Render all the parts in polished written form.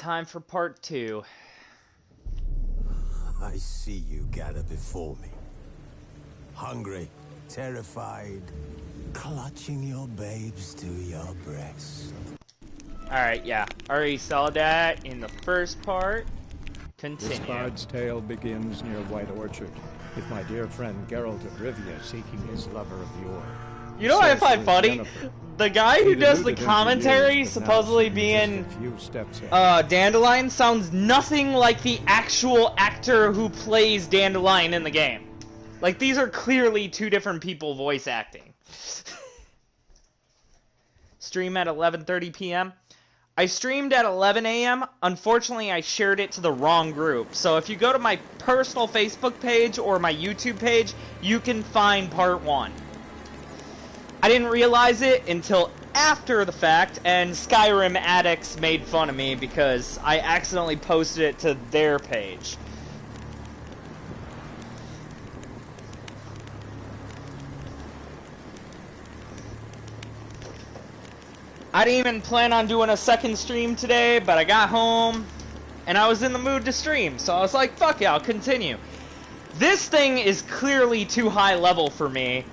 time for part 2. I see you gather before me. Hungry, terrified, clutching your babes to your breast. Alright, yeah. Already saw that in the first part. Continue. This bard's tale begins near White Orchard, with my dear friend Geralt of Rivia seeking his lover of yore. You know what I find funny? The guy who does the commentary, supposedly being Dandelion, sounds nothing like the actual actor who plays Dandelion in the game. Like, these are clearly two different people voice acting. Stream at 11:30 p.m. I streamed at 11 a.m. Unfortunately, I shared it to the wrong group. So if you go to my personal Facebook page or my YouTube page, you can find part 1. I didn't realize it until after the fact, and Skyrim addicts made fun of me because I accidentally posted it to their page. I didn't even plan on doing a second stream today, but I got home, and I was in the mood to stream, so I was like, fuck yeah, I'll continue. This thing is clearly too high level for me.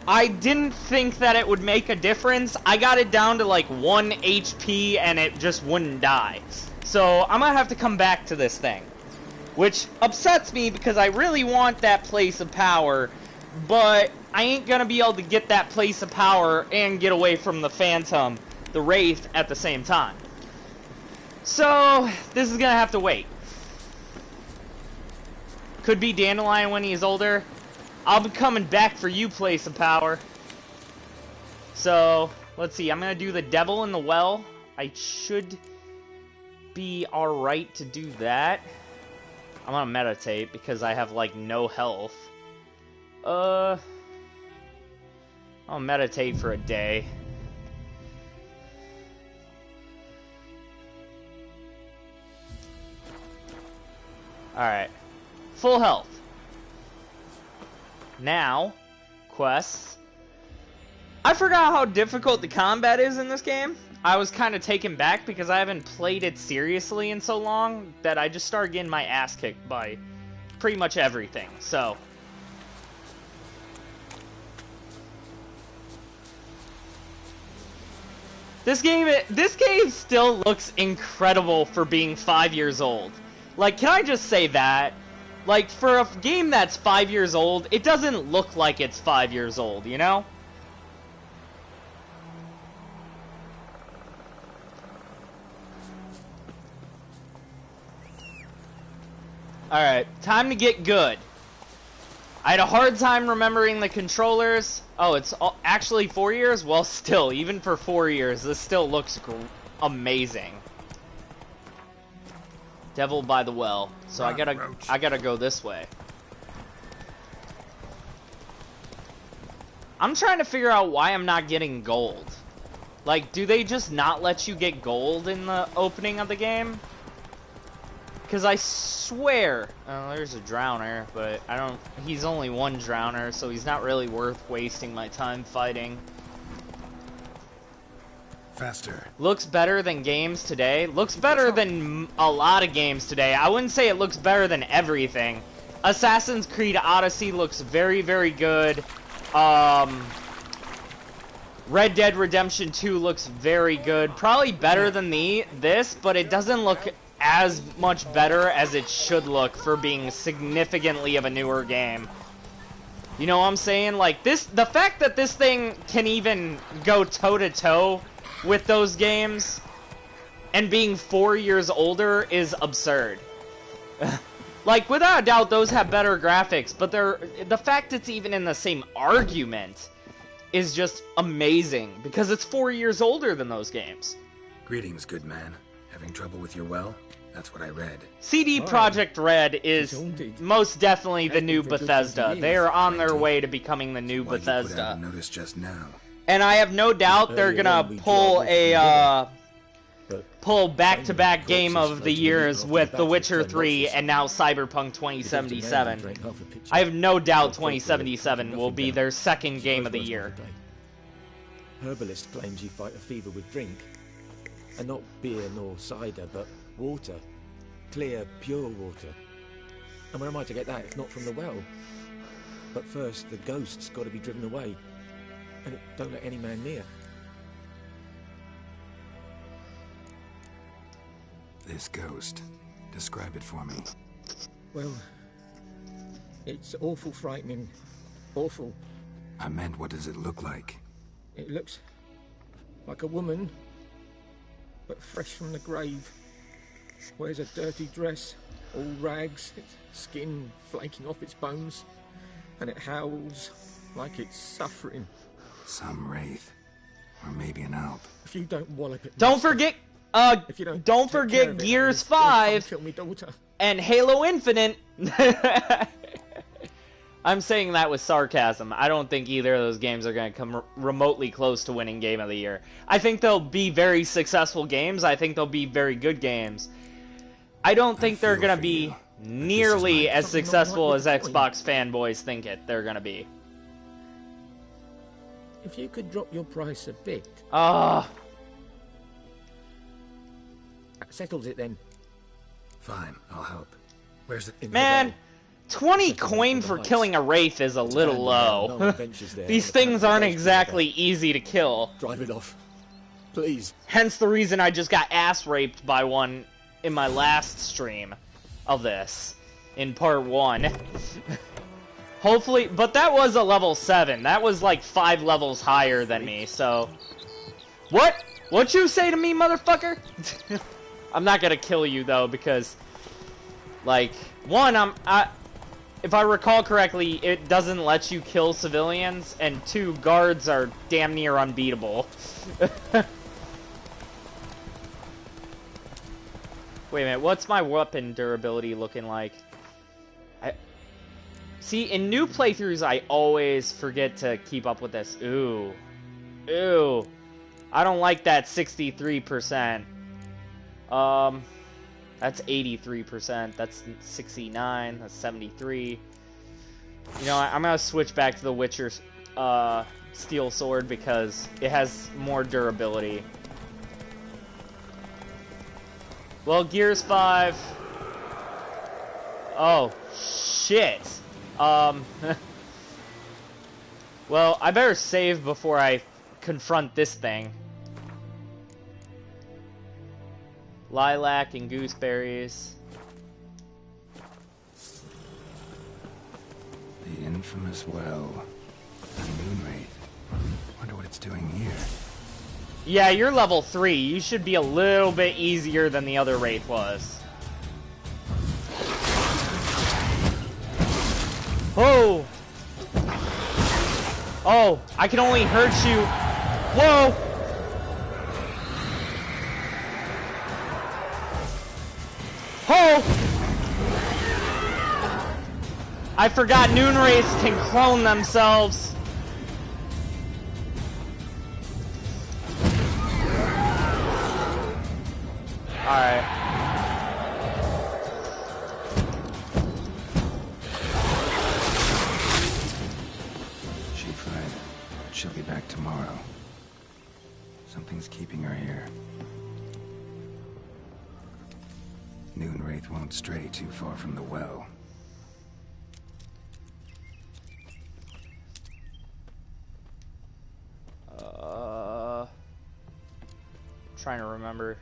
I didn't think that it would make a difference. I got it down to like 1 HP, and it just wouldn't die. So I'm gonna have to come back to this thing, which upsets me because I really want that place of power, but I ain't gonna be able to get that place of power and get away from the Phantom, the Wraith, at the same time. So this is gonna have to wait. Could be Dandelion when he's older. I'll be coming back for you, place of power. So let's see, I'm gonna do the Devil in the Well. I should be alright to do that. I'm gonna meditate because I have like no health. I'll meditate for a day. Alright. Full health. Now, quests. I forgot how difficult the combat is in this game. I was kind of taken back because I haven't played it seriously in so long that I just started getting my ass kicked by pretty much everything, so. This game still looks incredible for being 5 years old. Like, can I just say that? Like, for a game that's 5 years old, it doesn't look like it's 5 years old, you know? Alright, time to get good. I had a hard time remembering the controllers. Oh, it's actually 4 years? Well, still, even for 4 years, this still looks amazing. Devil by the Well. So I gotta go this way. I'm trying to figure out why I'm not getting gold. Like, do they just not let you get gold in the opening of the game? Because I swear... Oh, there's a drowner, but I don't... He's only one drowner, so he's not really worth wasting my time fighting. Faster. Looks better than games today. Looks better than a lot of games today. I wouldn't say it looks better than everything. Assassin's Creed Odyssey looks very, very good. Red Dead Redemption 2 looks very good. Probably better than this, but it doesn't look as much better as it should look for being significantly of a newer game. You know what I'm saying? Like, the fact that this thing can even go toe-to-toe with those games and being 4 years older is absurd. Like, without a doubt, those have better graphics, but the fact it's even in the same argument is just amazing, because it's 4 years older than those games. Greetings, good man. Having trouble with your well? That's what I read. CD Projekt Red is most definitely the new Bethesda. They are on their way to becoming the new Bethesda. Why'd you put out a notice just now? And I have no doubt they're gonna pull pull back-to-back game of the years with The Witcher 3 and now Cyberpunk 2077. I have no doubt 2077 will be their second game of the year. Herbalist claims you fight a fever with drink. And not beer nor cider, but Water. Clear, pure water. And where am I to get that if not from the well? But first, the ghost's got to be driven away. And it don't let any man near. This ghost. Describe it for me. Well, it's awful frightening. Awful. I meant, what does it look like? It looks like a woman, but fresh from the grave. Wears a dirty dress, all rags, its skin flaking off its bones, and it howls like it's suffering. Some wraith. Or maybe an alp. If you don't wallop it... Don't forget, if you don't don't take care forget of it, Gears it's gonna come 5 kill me daughter. and Halo Infinite. I'm saying that with sarcasm. I don't think either of those games are going to come remotely close to winning Game of the Year. I think they'll be very successful games. I think they'll be very good games. I don't think they're going to be nearly as successful as Xbox fanboys think they're going to be. If you could drop your price a bit... Ah. That settles it then. Fine, I'll help. Where's it? Man, 20 coin for killing a Wraith is a little low. These things aren't exactly easy to kill. Drive it off. Please. Hence the reason I just got ass raped by one in my last stream of this. In part 1. Hopefully, but that was a level 7. That was like 5 levels higher than me, so... What? What you say to me, motherfucker? I'm not gonna kill you, though, because... Like, one, if I recall correctly, it doesn't let you kill civilians, and 2, guards are damn near unbeatable. Wait a minute, what's my weapon durability looking like? See, in new playthroughs, I always forget to keep up with this. Ooh. Ooh. I don't like that 63%. That's 83%. That's 69. That's 73. You know, I'm gonna switch back to the Witcher Steel Sword because it has more durability. Well, Gears 5. Oh, shit. Well, I better save before I confront this thing. Lilac and gooseberries. The infamous well. A Moonwraith. Wonder what it's doing here. Yeah, you're level 3. You should be a little bit easier than the other Wraith was. Oh! Oh, I can only hurt you. Whoa! Oh! I forgot Moonwraiths can clone themselves. Alright. She fled, but she'll be back tomorrow. Something's keeping her here. Moonwraith won't stray too far from the well. Trying to remember.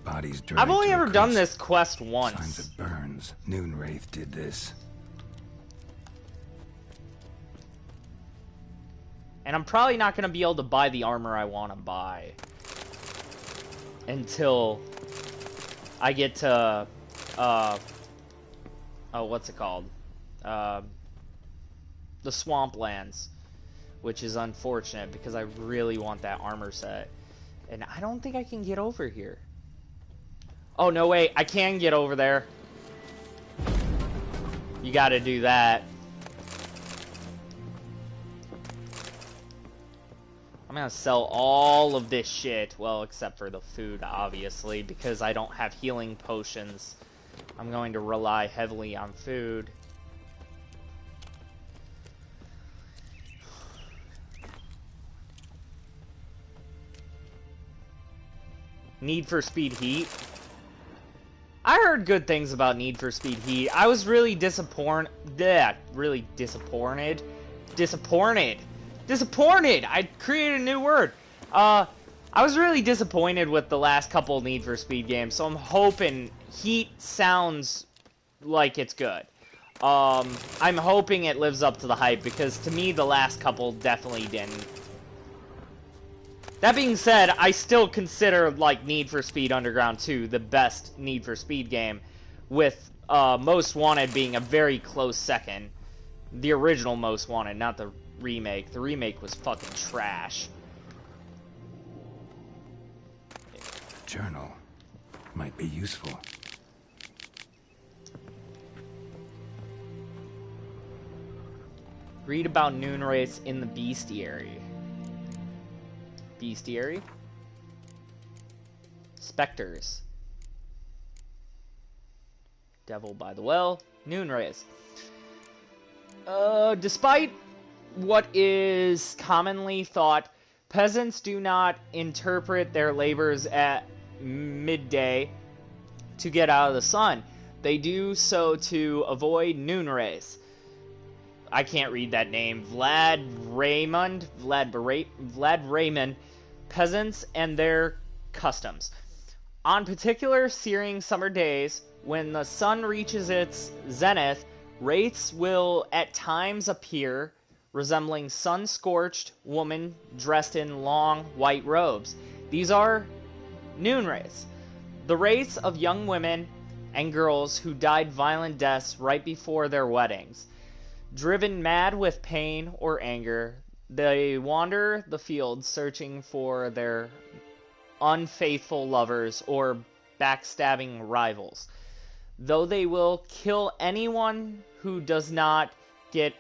Bodies dragged I've only to a ever done crease. this quest once. Signs of burns. Moonwraith did this. And I'm probably not going to be able to buy the armor I want to buy until I get to, oh, what's it called? The Swamplands, which is unfortunate because I really want that armor set. And I don't think I can get over here. Oh, no, wait, I can get over there. You got to do that. I'm gonna sell all of this shit. Well, except for the food, obviously, because I don't have healing potions. I'm going to rely heavily on food. Need for Speed Heat. I heard good things about Need for Speed Heat. I was really disappointed. Disappointed! I created a new word. I was really disappointed with the last couple Need for Speed games, so I'm hoping Heat sounds like it's good. I'm hoping it lives up to the hype, because to me the last couple definitely didn't. That being said, I still consider, like, Need for Speed Underground 2 the best Need for Speed game, with Most Wanted being a very close second. The original Most Wanted, not the remake. The remake was fucking trash. Journal might be useful. Read about noon race in the bestiary. Bestiary? Spectres. Devil by the Well. Noon race. Despite what is commonly thought, peasants do not interpret their labors at midday to get out of the sun. They do so to avoid noon rays. I can't read that name. Vlad Raymond, peasants and their customs. On particular searing summer days, when the sun reaches its zenith, wraiths will at times appear, resembling sun-scorched women dressed in long white robes. These are noon wraiths. The wraiths of young women and girls who died violent deaths right before their weddings. Driven mad with pain or anger, they wander the fields searching for their unfaithful lovers or backstabbing rivals. Though they will kill anyone who does not get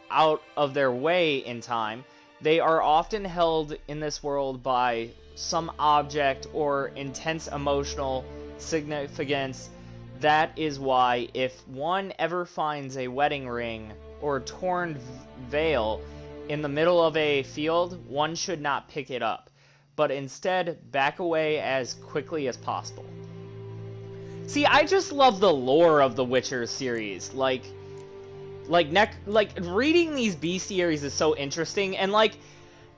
out of their way in time, they are often held in this world by some object or intense emotional significance. That is why if one ever finds a wedding ring or torn veil in the middle of a field, one should not pick it up, but instead back away as quickly as possible. See, I just love the lore of the Witcher series. Like reading these bestiaries is so interesting, and like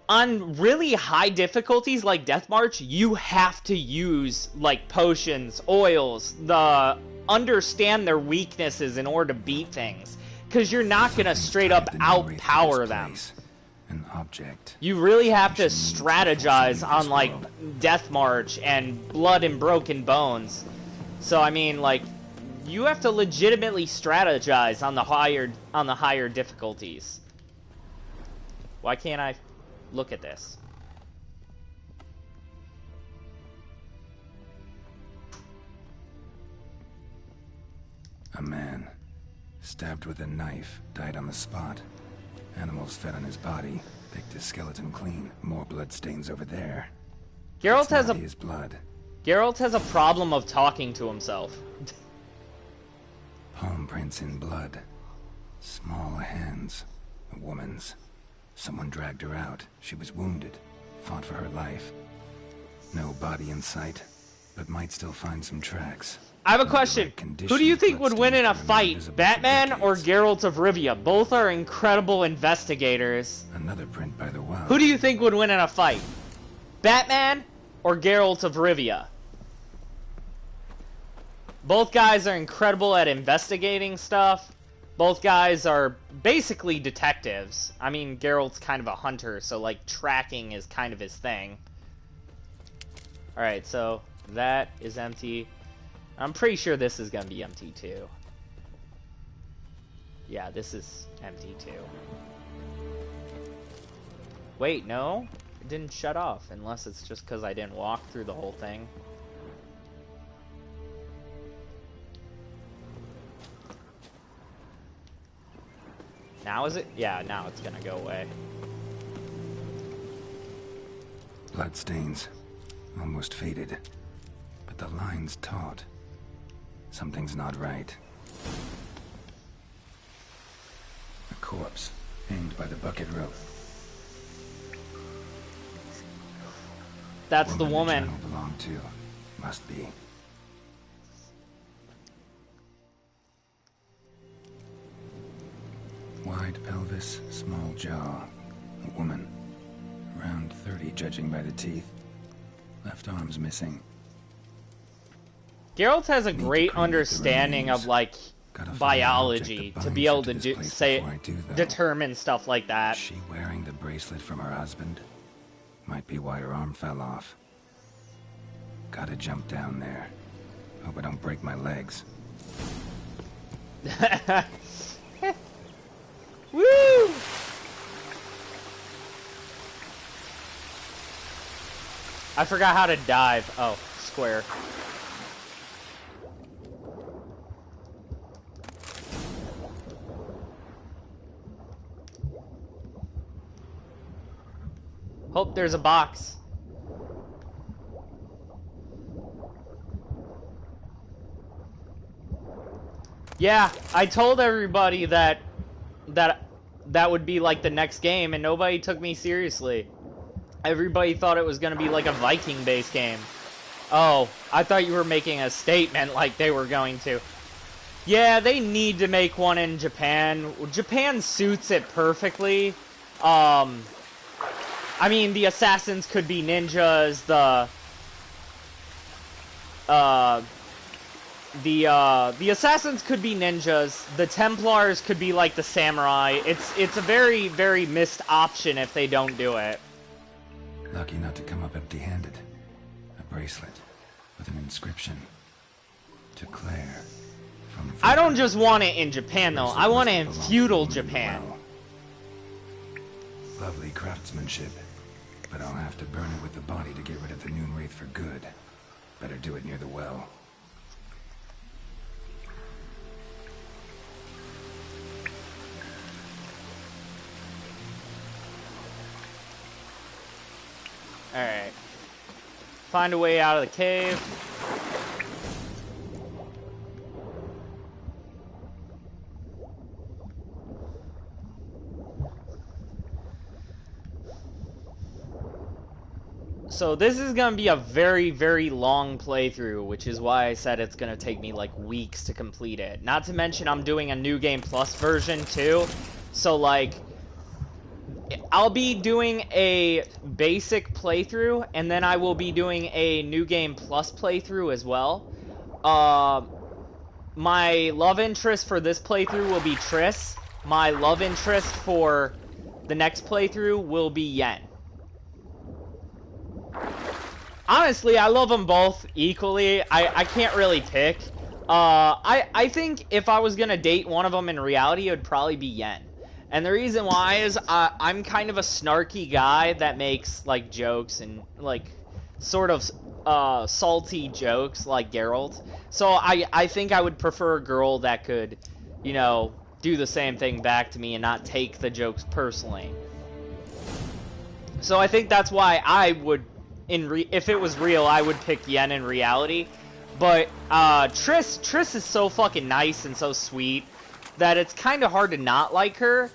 on really high difficulties like Death March, you have to use like potions, oils, understand their weaknesses in order to beat things. Because you're not going to straight up outpower them. An object. You really have to strategize on, like, Death March and Blood and Broken Bones. So, I mean, like, you have to legitimately strategize on the higher difficulties. Why can't I look at this? A man. Stabbed with a knife, died on the spot. Animals fed on his body, picked his skeleton clean. More bloodstains over there. Geralt has his blood. Geralt has a problem of talking to himself. Palm prints in blood. Small hands. A woman's. Someone dragged her out. She was wounded. Fought for her life. No body in sight, but might still find some tracks. I have a question. Who do you think would win in a fight, Batman or Geralt of Rivia? Both are incredible investigators. Another print by the Wild. Who do you think would win in a fight? Batman or Geralt of Rivia? Both guys are incredible at investigating stuff. Both guys are basically detectives. I mean, Geralt's kind of a hunter, so like tracking is kind of his thing. Alright, so that is empty. I'm pretty sure this is gonna be empty too. Yeah, this is empty too. Wait, no? It didn't shut off, unless it's just because I didn't walk through the whole thing. Now is it? Yeah, now it's gonna go away. Bloodstains. Almost faded. But the line's taut. Something's not right. A corpse, hanged by the bucket rope. That's the woman. The journal belonged to. Must be. Wide pelvis, small jaw. A woman. Around 30, judging by the teeth. Left arm's missing. Geralt has a Need to great cremate the understanding remains. of, like, Gotta find an biology object that to be binds able her to this do, place say, before I do, though. determine stuff like that. Is she wearing the bracelet from her husband? Might be why her arm fell off. Gotta jump down there. Hope I don't break my legs. Woo! I forgot how to dive. Oh, square. Hope there's a box. Yeah, I told everybody that would be like the next game, and nobody took me seriously. Everybody thought it was gonna be like a Viking-based game. Oh, I thought you were making a statement like they were going to. Yeah, they need to make one in Japan. Japan suits it perfectly. I mean, the assassins could be ninjas, the assassins could be ninjas, the Templars could be like the samurai. It's a very, very missed option if they don't do it. Lucky not to come up empty-handed. A bracelet with an inscription. To Claire. From I don't just want it in Japan, though. I want it in feudal Japan. Lovely craftsmanship. But I'll have to burn it with the body to get rid of the Noon Wraith for good. Better do it near the well. Alright. Find a way out of the cave. So this is going to be a very, very long playthrough, which is why I said it's going to take me like weeks to complete it. Not to mention I'm doing a New Game Plus version too. So like, I'll be doing a basic playthrough, and then I will be doing a New Game Plus playthrough as well. My love interest for this playthrough will be Triss. My love interest for the next playthrough will be Yen. Honestly, I love them both equally. I can't really pick. I think if I was gonna date one of them in reality, it would probably be Yen. And the reason why is I'm kind of a snarky guy that makes like jokes and like sort of salty jokes like Geralt. So I think I would prefer a girl that could, you know, do the same thing back to me and not take the jokes personally. So I think that's why I would, if it was real, I would pick Yen in reality. But Triss is so fucking nice and so sweet that it's kind of hard to not like her.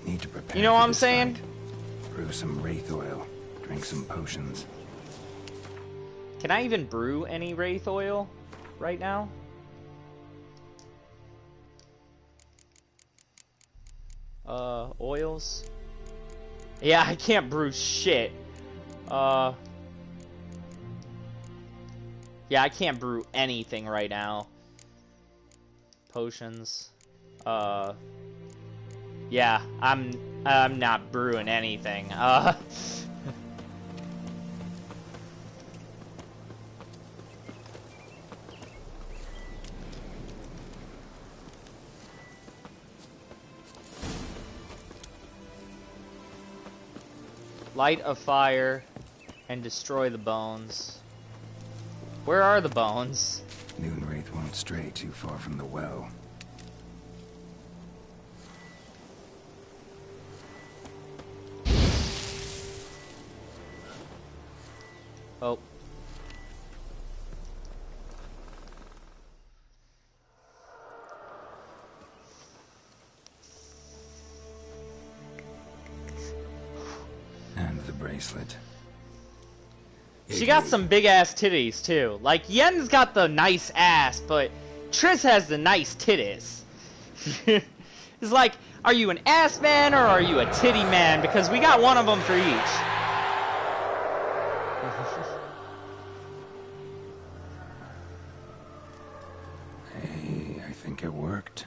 Need to prepare. You know what for I'm this saying? fight. Brew some wraith oil. Drink some potions. Can I even brew any wraith oil right now? Oils? Yeah, I can't brew shit. Yeah, I can't brew anything right now. Potions. Yeah, I'm not brewing anything. Light a fire and destroy the bones. Where are the bones? Noon Wraith won't stray too far from the well. Oh. And the bracelet. She got some big-ass titties, too. Like, Yen's got the nice ass, but Triss has the nice titties. It's like, are you an ass man or are you a titty man? Because we got one of them for each. Hey, I think it worked.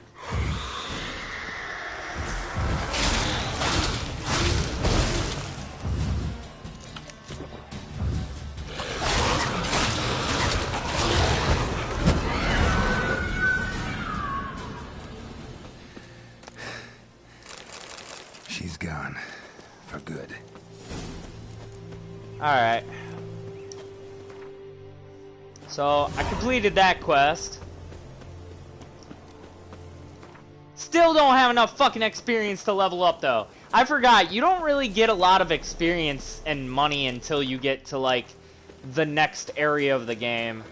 She's gone. For good. Alright. So, I completed that quest. Still don't have enough fucking experience to level up, though. I forgot, you don't really get a lot of experience and money until you get to, like, the next area of the game.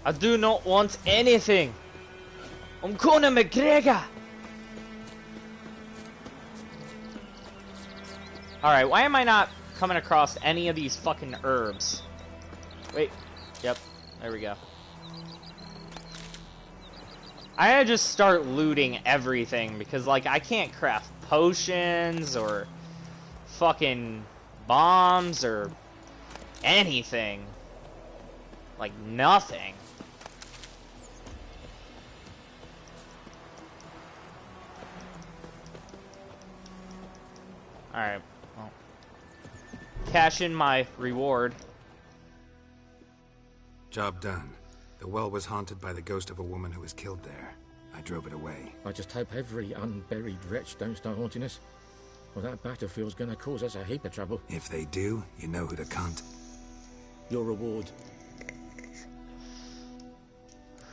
I do not want anything. I'm Conor McGregor. Alright, why am I not coming across any of these fucking herbs? Wait. Yep. There we go. I gotta just start looting everything because, like, I can't craft potions or fucking bombs or anything. Like, nothing. Alright, well. Cash in my reward. Job done. The well was haunted by the ghost of a woman who was killed there. I drove it away. I just hope every unburied wretch don't start haunting us. Well, that battlefield's gonna cause us a heap of trouble. If they do, you know who to contact. Your reward.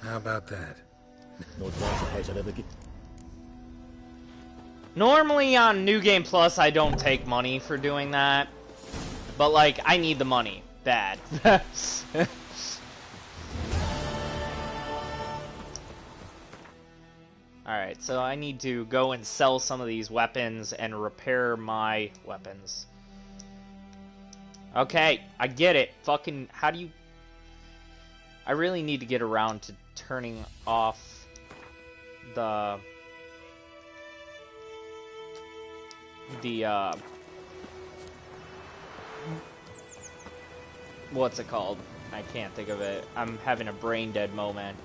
How about that? No advice a place I'd ever get. Normally on New Game Plus, I don't take money for doing that. But, like, I need the money. Bad. Alright, so I need to go and sell some of these weapons and repair my weapons. Okay, I get it. Fucking, how do you... I really need to get around to turning off the what's it called? I can't think of it. I'm having a brain dead moment.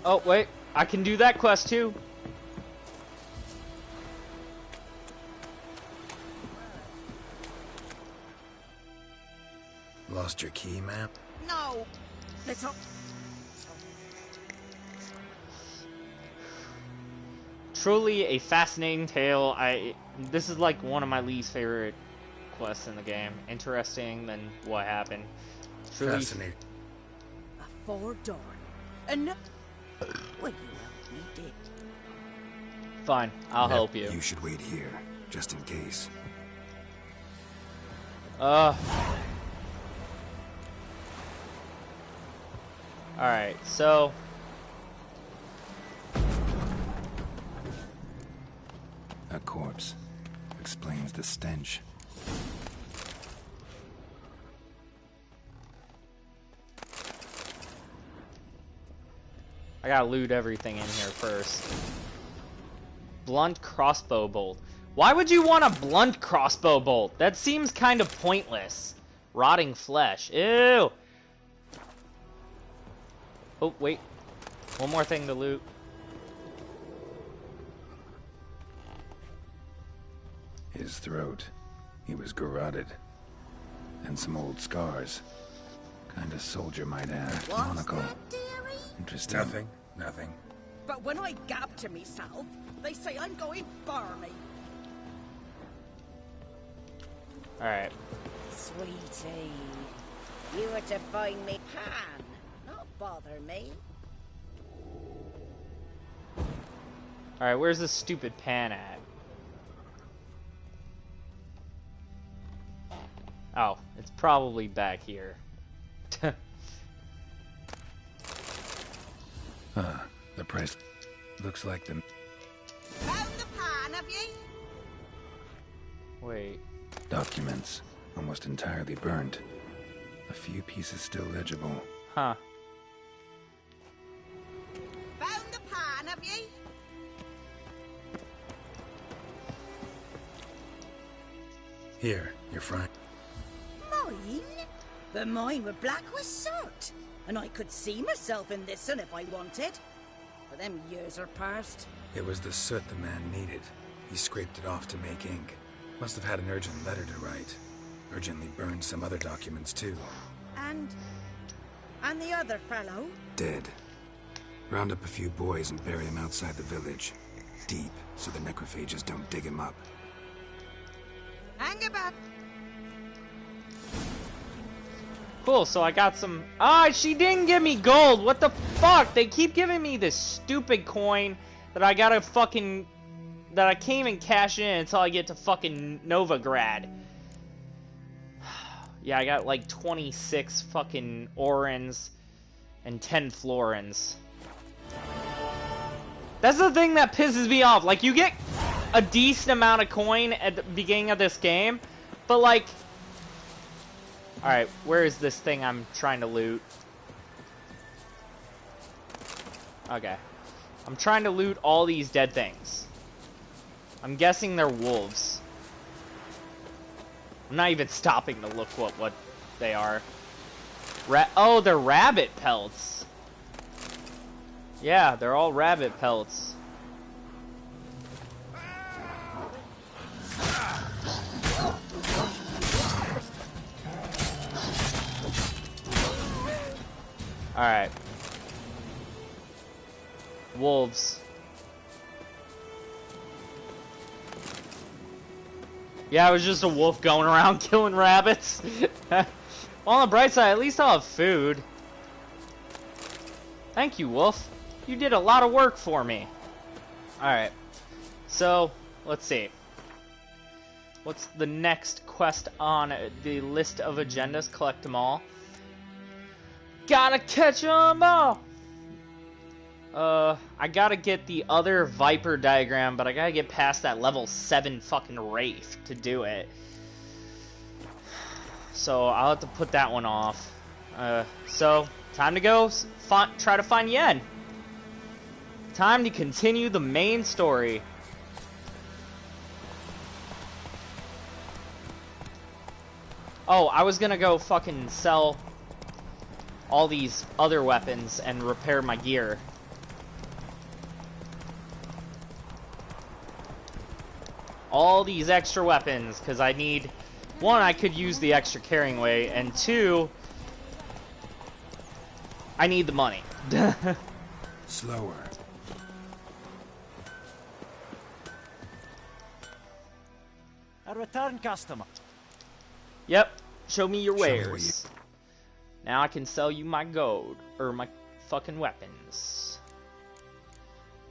Oh, wait. I can do that quest too. Lost your key, ma'am? No! Little... Truly a fascinating tale. This is like one of my least favorite quests in the game. Interesting than what happened. Truly Fascinating. A four-door. Enough... Well, you helped me, did. Fine, I'll help you. You should wait here, just in case. Alright, so... A corpse. Explains the stench. I gotta loot everything in here first. Blunt crossbow bolt. Why would you want a blunt crossbow bolt? That seems kind of pointless. Rotting flesh. Ew! Oh, wait. One more thing to loot. His throat. He was garroted. And some old scars. Kind of soldier might add. What's Monocle. that, dearie? Interesting. Nothing. But when I gab to myself, they say I'm going barmy. Alright. Sweetie, you were to find me Pan, not bother me. Alright, where's this stupid pan at? Oh, It's probably back here. The price looks like the... Found the pan, have ye? Wait. documents, almost entirely burnt. A few pieces still legible. Huh. Found the pan, have ye? Here, you're frying. Mine? But mine were black with soot. And I could see myself in this one if I wanted. But them years are past. It was the soot the man needed. He scraped it off to make ink. Must have had an urgent letter to write. Urgently burned some other documents too. And the other fellow? Dead. Round up a few boys and bury him outside the village. Deep, so the necrophages don't dig him up. Hang about. Cool, so I got some... Ah, she didn't give me gold! What the fuck? They keep giving me this stupid coin that I gotta fucking... that I can't even cash in until I get to fucking Novigrad. Yeah, I got like 26 fucking orans and 10 florins. That's the thing that pisses me off. Like, you get a decent amount of coin at the beginning of this game, but like... Alright, where is this thing I'm trying to loot? Okay. I'm trying to loot all these dead things. I'm guessing they're wolves. I'm not even stopping to look what they are. Oh, they're rabbit pelts. Yeah, they're all rabbit pelts. Alright. Wolves. Yeah, it was just a wolf going around killing rabbits. Well, on the bright side, at least I'll have food. Thank you, wolf. You did a lot of work for me. Alright. So, let's see. What's the next quest on the list of agendas? Collect them all. Gotta catch them all! I gotta get the other Viper diagram, but I gotta get past that level 7 fucking Wraith to do it. So, I'll have to put that one off. So, time to go try to find Yen. Time to continue the main story. Oh, I was gonna go fucking sell all these other weapons and repair my gear. All these extra weapons, because I need... One, I could use the extra carrying weight, and two, I need the money. Slower. A return customer. Yep, show me your Show me what wares. Now I can sell you my gold, or my fucking weapons.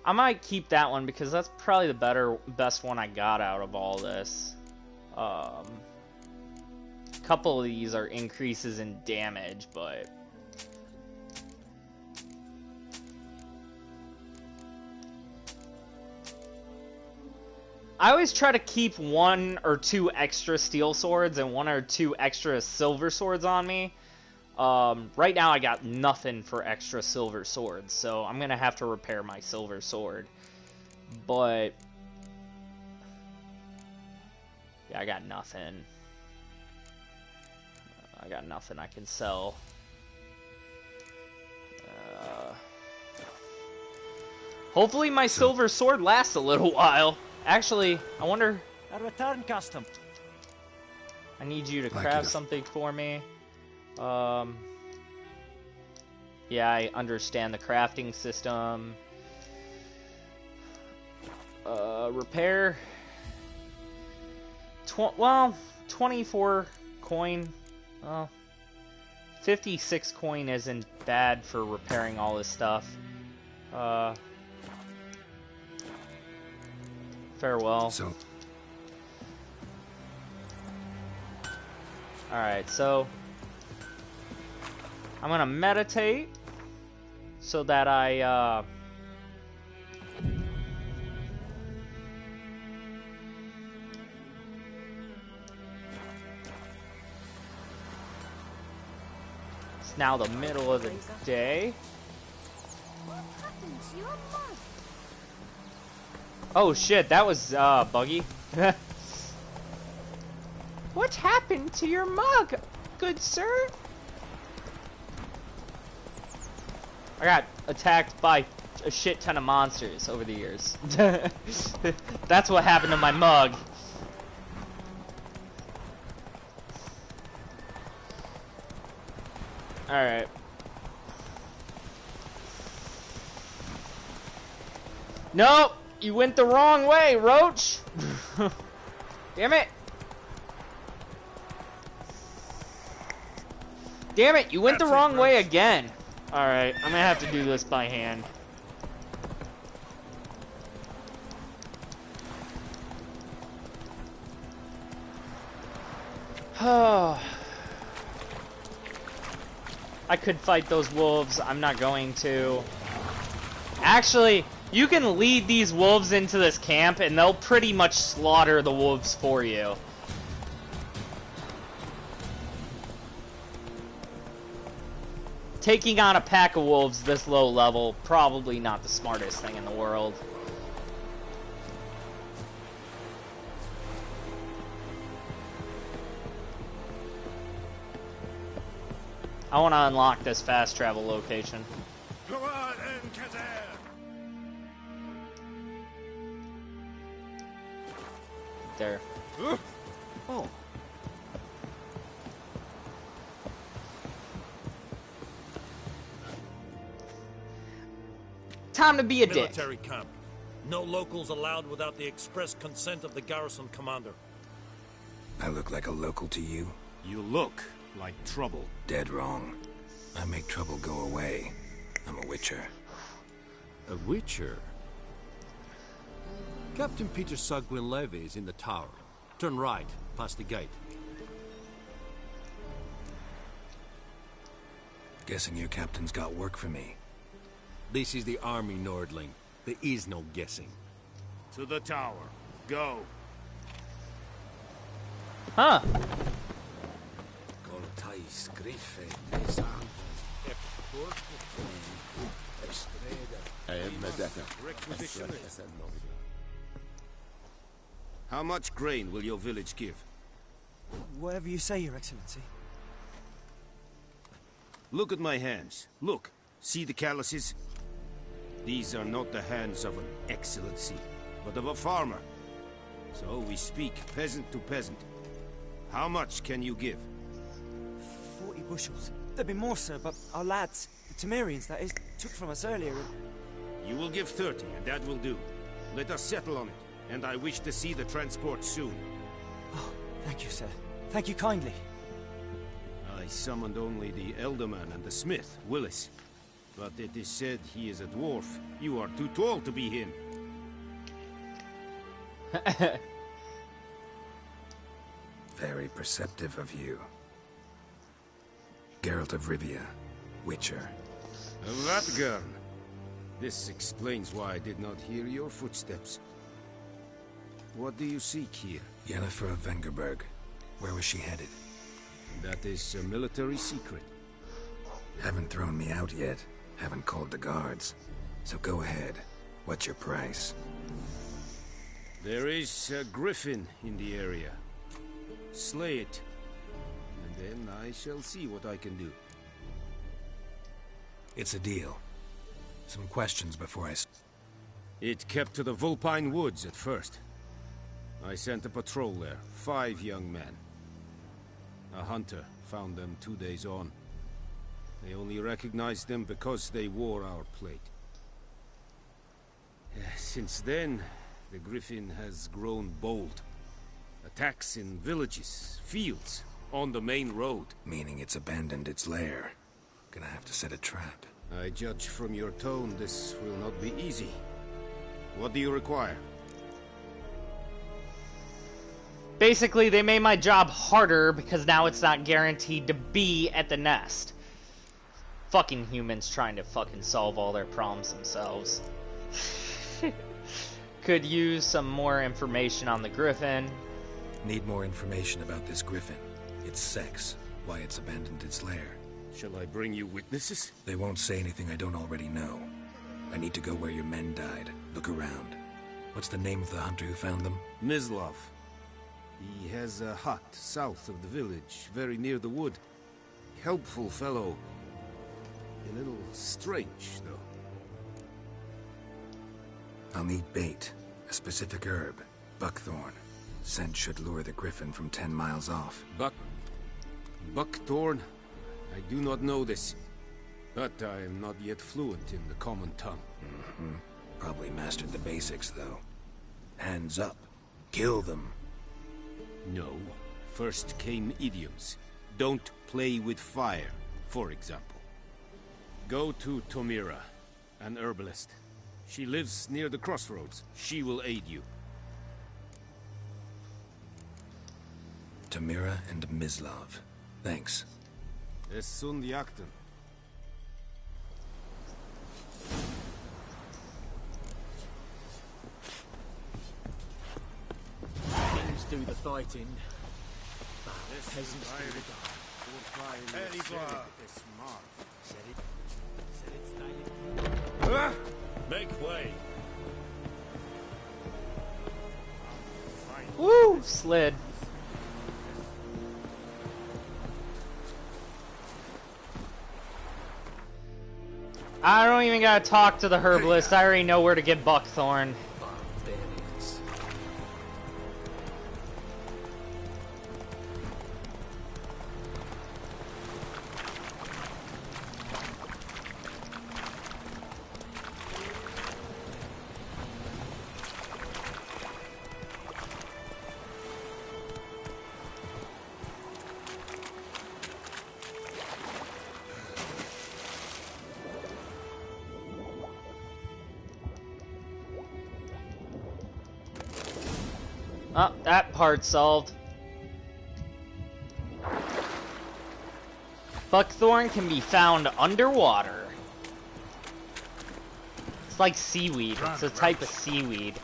I might keep that one because that's probably the best one I got out of all this. A couple of these are increases in damage, but... I always try to keep 1 or 2 extra steel swords and 1 or 2 extra silver swords on me. Right now I got nothing for extra silver swords, so I'm gonna have to repair my silver sword. But yeah, I got nothing. I got nothing I can sell. Hopefully my silver sword lasts a little while. Actually, I wonder... A return custom. I need you to craft something for me. Yeah, I understand the crafting system. Repair. 24 coin. 56 coin isn't bad for repairing all this stuff. Farewell. So, Alright, so I'm gonna meditate so that I it's now the middle of the day. What happened to your mug? Oh shit, that was buggy. What happened to your mug, good sir? I got attacked by a shit ton of monsters over the years. That's what happened to my mug. Alright. Nope! You went the wrong way, Roach! Damn it! Damn it, you went the wrong way again! Alright, I'm gonna have to do this by hand. I could fight those wolves. I'm not going to. Actually, you can lead these wolves into this camp and they'll pretty much slaughter the wolves for you. Taking on a pack of wolves this low level, probably not the smartest thing in the world. I want to unlock this fast travel location. There. Oh. Time to be a dick. Military camp. No locals allowed without the express consent of the garrison commander. I look like a local to you? You look like trouble. Dead wrong. I make trouble go away. I'm a witcher. A witcher? Captain Peter Sagwin Levy is in the tower. Turn right, past the gate. Guessing your captain's got work for me. This is the army, Nordling. There is no guessing. To the tower. Go. Huh. How much grain will your village give? Whatever you say, Your Excellency. Look at my hands. Look. See the calluses? These are not the hands of an excellency, but of a farmer. So we speak peasant to peasant. How much can you give? 40 bushels. There'd be more, sir, but our lads, the Temerians, that is, took from us earlier. You will give 30, and that will do. Let us settle on it, and I wish to see the transport soon. Oh, thank you, sir. Thank you kindly. I summoned only the Elderman and the smith, Willis. But it is said he is a dwarf. You are too tall to be him. Very perceptive of you. Geralt of Rivia, Witcher. Vatgern. This explains why I did not hear your footsteps. What do you seek here? Yennefer of Vengerberg. Where was she headed? That is a military secret. Haven't thrown me out yet. Haven't called the guards. So go ahead. What's your price? There is a griffin in the area. Slay it. And then I shall see what I can do. It's a deal. Some questions before I... It kept to the Vulpine Woods at first. I sent a patrol there. 5 young men. A hunter found them 2 days on. They only recognized them because they wore our plate. Since then, the Griffin has grown bold. Attacks in villages, fields, on the main road. Meaning it's abandoned its lair. Gonna have to set a trap. I judge from your tone this will not be easy. What do you require? Basically, they made my job harder because now it's not guaranteed to be at the nest. Fucking humans trying to fucking solve all their problems themselves. Could use some more information on the Griffin. Need more information about this Griffin. Its sex, why it's abandoned its lair. Shall I bring you witnesses? They won't say anything I don't already know. I need to go where your men died. Look around. What's the name of the hunter who found them? Mislov. He has a hut south of the village, very near the wood. Helpful fellow. A little strange, though. I'll need bait. A specific herb. Buckthorn. Scent should lure the Griffin from 10 miles off. Buckthorn? I do not know this. But I am not yet fluent in the common tongue. Probably mastered the basics, though. Hands up. Kill them. No. First came idioms. Don't play with fire, for example. Go to Tomira, an herbalist. She lives near the crossroads. She will aid you. Tamira and Mislov. Thanks. Es sunt jakten. Kings do the fighting. Peasants do the dying. Make way. Woo! Slid. I don't even gotta talk to the herbalist. I already know where to get buckthorn. Oh, that part solved. Buckthorn can be found underwater. It's like seaweed. It's a type of seaweed.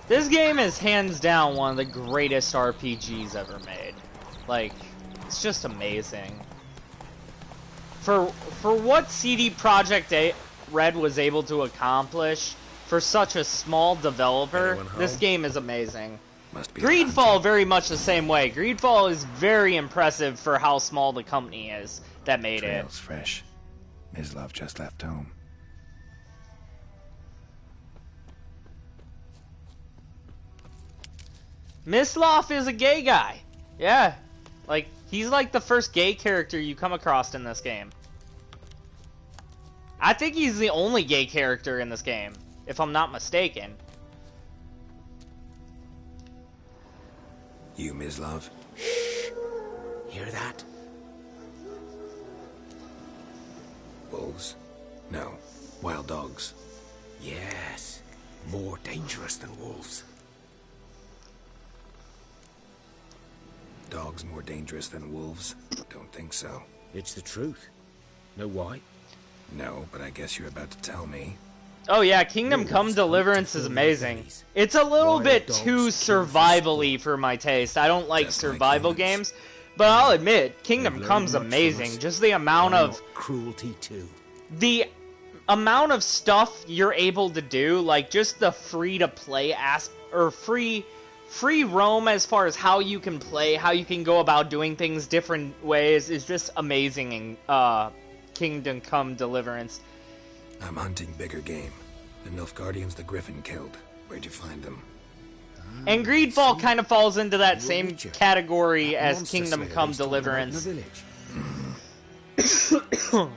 This game is hands down one of the greatest RPGs ever made. Like, it's just amazing. For what CD Projekt Red was able to accomplish for such a small developer, this game is amazing. Greedfall very much the same way. Greedfall is very impressive for how small the company is that made it. Trail's fresh. Mislov just left home. Mislov is a gay guy. Yeah. Like, he's like the first gay character you come across in this game. I think he's the only gay character in this game, if I'm not mistaken. You, Mislov? Shh. Hear that? Wolves? No. Wild dogs. Yes. More dangerous than wolves. Dogs more dangerous than wolves? Don't think so. It's the truth. Know why? No, but I guess you're about to tell me. Oh yeah, Kingdom Come Deliverance is amazing. It's a little bit too survival-y for my taste. I don't like survival games, but I'll admit, Kingdom Come's amazing. Just the amount of cruelty too. The amount of stuff you're able to do, like just the free-to-play or free roam as far as how you can play, how you can go about doing things different ways, is just amazing in Kingdom Come Deliverance. I'm hunting bigger game. The Nilfgaardians the Griffin killed. Where'd you find them? And Greedfall kind of falls into that same category as Kingdom Come Deliverance. I'll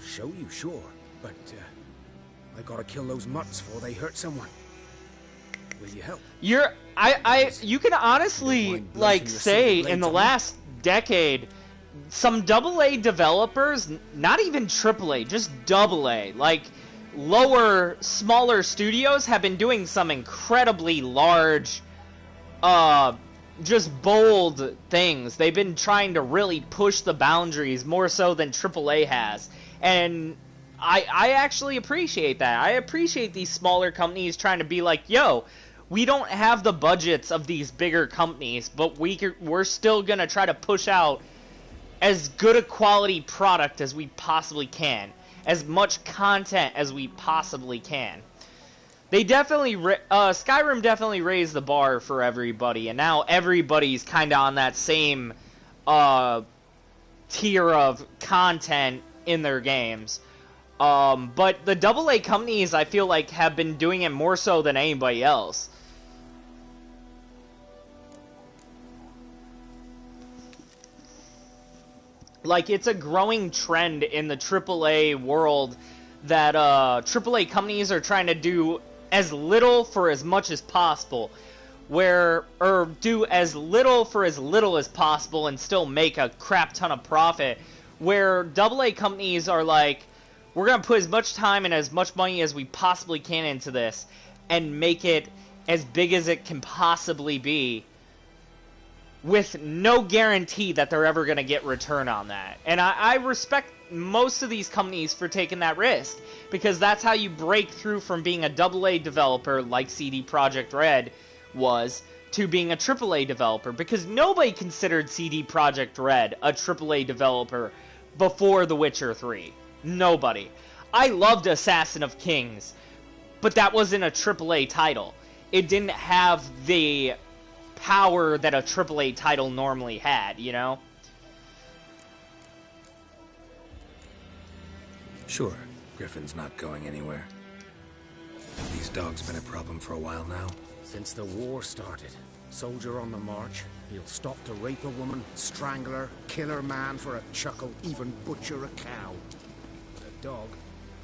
show you, sure, but I gotta kill those mutts before they hurt someone. Will you help? You can honestly, like, say in the last decade, some AA developers, not even AAA, just AA, like, lower, smaller studios have been doing some incredibly large, just bold things. They've been trying to really push the boundaries more so than AAA has. And I actually appreciate that. I appreciate these smaller companies trying to be like, yo, we don't have the budgets of these bigger companies, but we're still going to try to push out as good a quality product as we possibly can. As much content as we possibly can. They definitely, Skyrim definitely raised the bar for everybody, and now everybody's kind of on that same tier of content in their games. But the AA companies, I feel like, have been doing it more so than anybody else. Like, it's a growing trend in the AAA world that AAA companies are trying to do as little for as much as possible. Or do as little for as little as possible and still make a crap ton of profit. Where AA companies are like, we're going to put as much time and as much money as we possibly can into this and make it as big as it can possibly be, with no guarantee that they're ever going to get return on that. And I respect most of these companies for taking that risk, because that's how you break through from being a AA developer like CD Projekt Red was to being a AAA developer, because nobody considered CD Projekt Red a AAA developer before The Witcher 3. Nobody. I loved Assassin of Kings, but that wasn't a AAA title. It didn't have the power that a AAA title normally had, you know? Sure, Griffin's not going anywhere. Have these dogs been a problem for a while now? Since the war started. Soldier on the march. He'll stop to rape a woman, strangle her, kill her man for a chuckle, even butcher a cow. But a dog,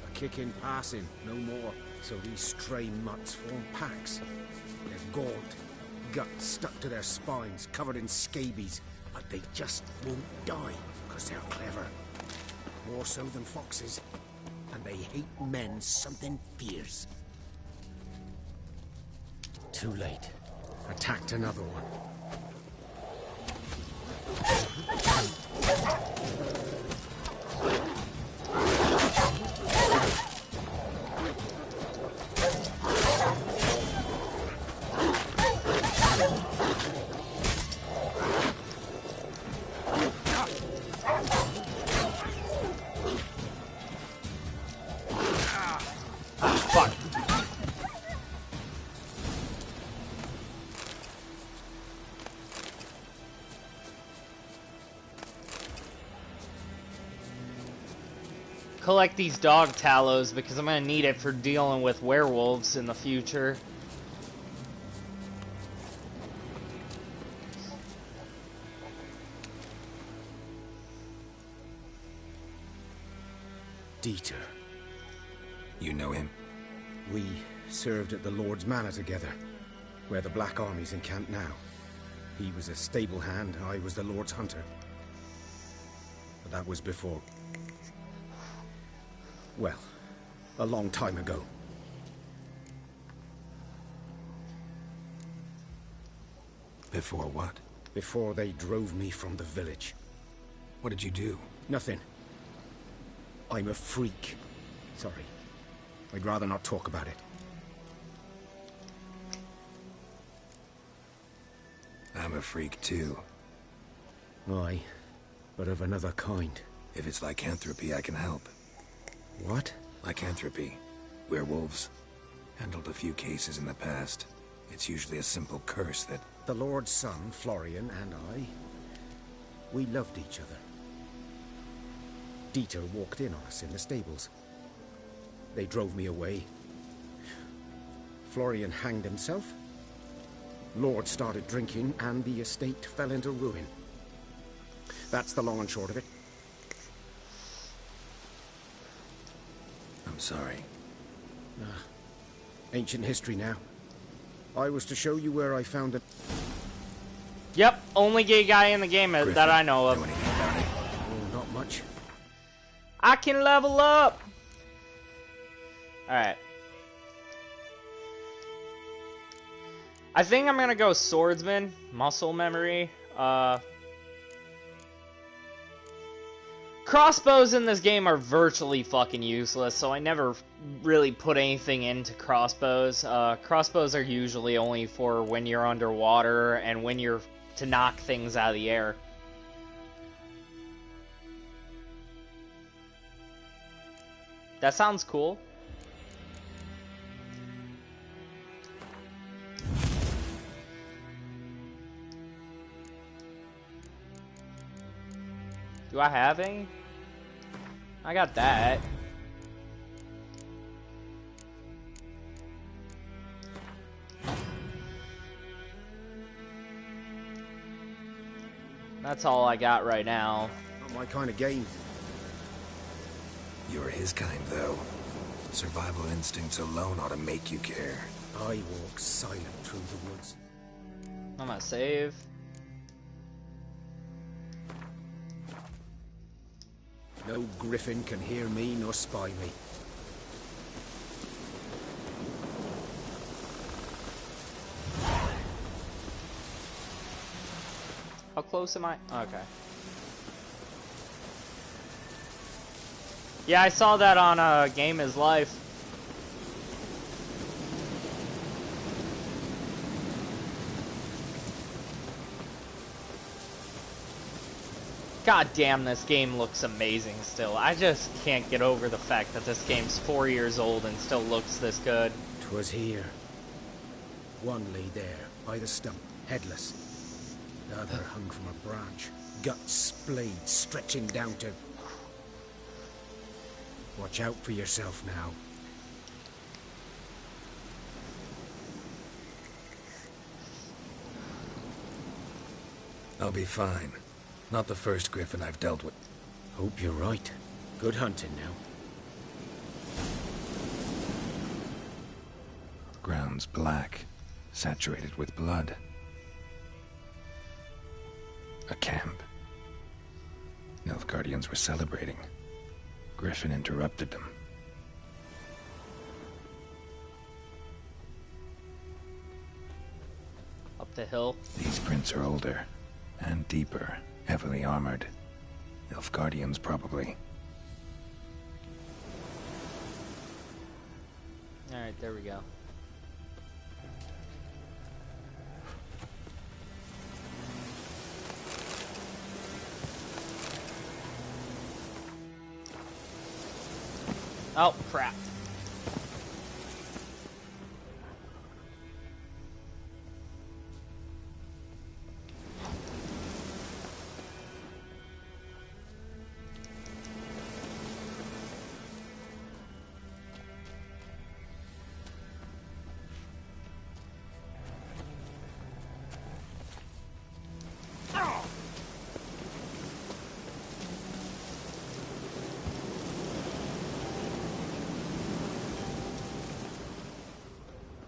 a kick in passing, no more. So these stray mutts form packs. They're gaunt, guts stuck to their spines, covered in scabies, but they just won't die, because they're clever. More so than foxes. And they hate men something fierce. Too late. Attacked another one. Collect these dog tallows because I'm gonna need it for dealing with werewolves in the future. Dieter. You know him? We served at the Lord's Manor together, where the Black Army's encamped now. He was a stable hand, I was the Lord's hunter. But that was before... well, a long time ago. Before what? Before they drove me from the village. What did you do? Nothing. I'm a freak. Sorry. I'd rather not talk about it. I'm a freak too. Aye, but of another kind. If it's lycanthropy, I can help. What? Lycanthropy. Werewolves. Handled a few cases in the past. It's usually a simple curse that... The Lord's son, Florian, and I... we loved each other. Dieter walked in on us in the stables. They drove me away. Florian hanged himself. Lord started drinking, and the estate fell into ruin. That's the long and short of it. I'm sorry. Ancient history now. I was to show you where I found it. Yep, only gay guy in the game that I know of. Oh, not much. I can level up! Alright. I think I'm gonna go swordsman, muscle memory. Crossbows in this game are virtually fucking useless, so I never really put anything into crossbows. Crossbows are usually only for when you're underwater and when you're to knock things out of the air. That sounds cool. Do I have any? I got that. That's all I got right now. Not my kind of game. You're his kind, though. Survival instincts alone ought to make you care. I walk silent through the woods. I'm gonna save. No griffin can hear me nor spy me. How close am I? Okay. Yeah, I saw that on Game is Life. God damn, this game looks amazing still. I just can't get over the fact that this game's 4 years old and still looks this good. 'Twas here. One lay there, by the stump, headless. The other hung from a branch, guts splayed, stretching down to... Watch out for yourself now. I'll be fine. Not the first griffin I've dealt with. Hope you're right. Good hunting now. Ground's black, saturated with blood. A camp. Nilfgaardians were celebrating. Griffin interrupted them. Up the hill. These prints are older and deeper, heavily armored. Nilfgaardians, probably. Alright, there we go. Oh, crap.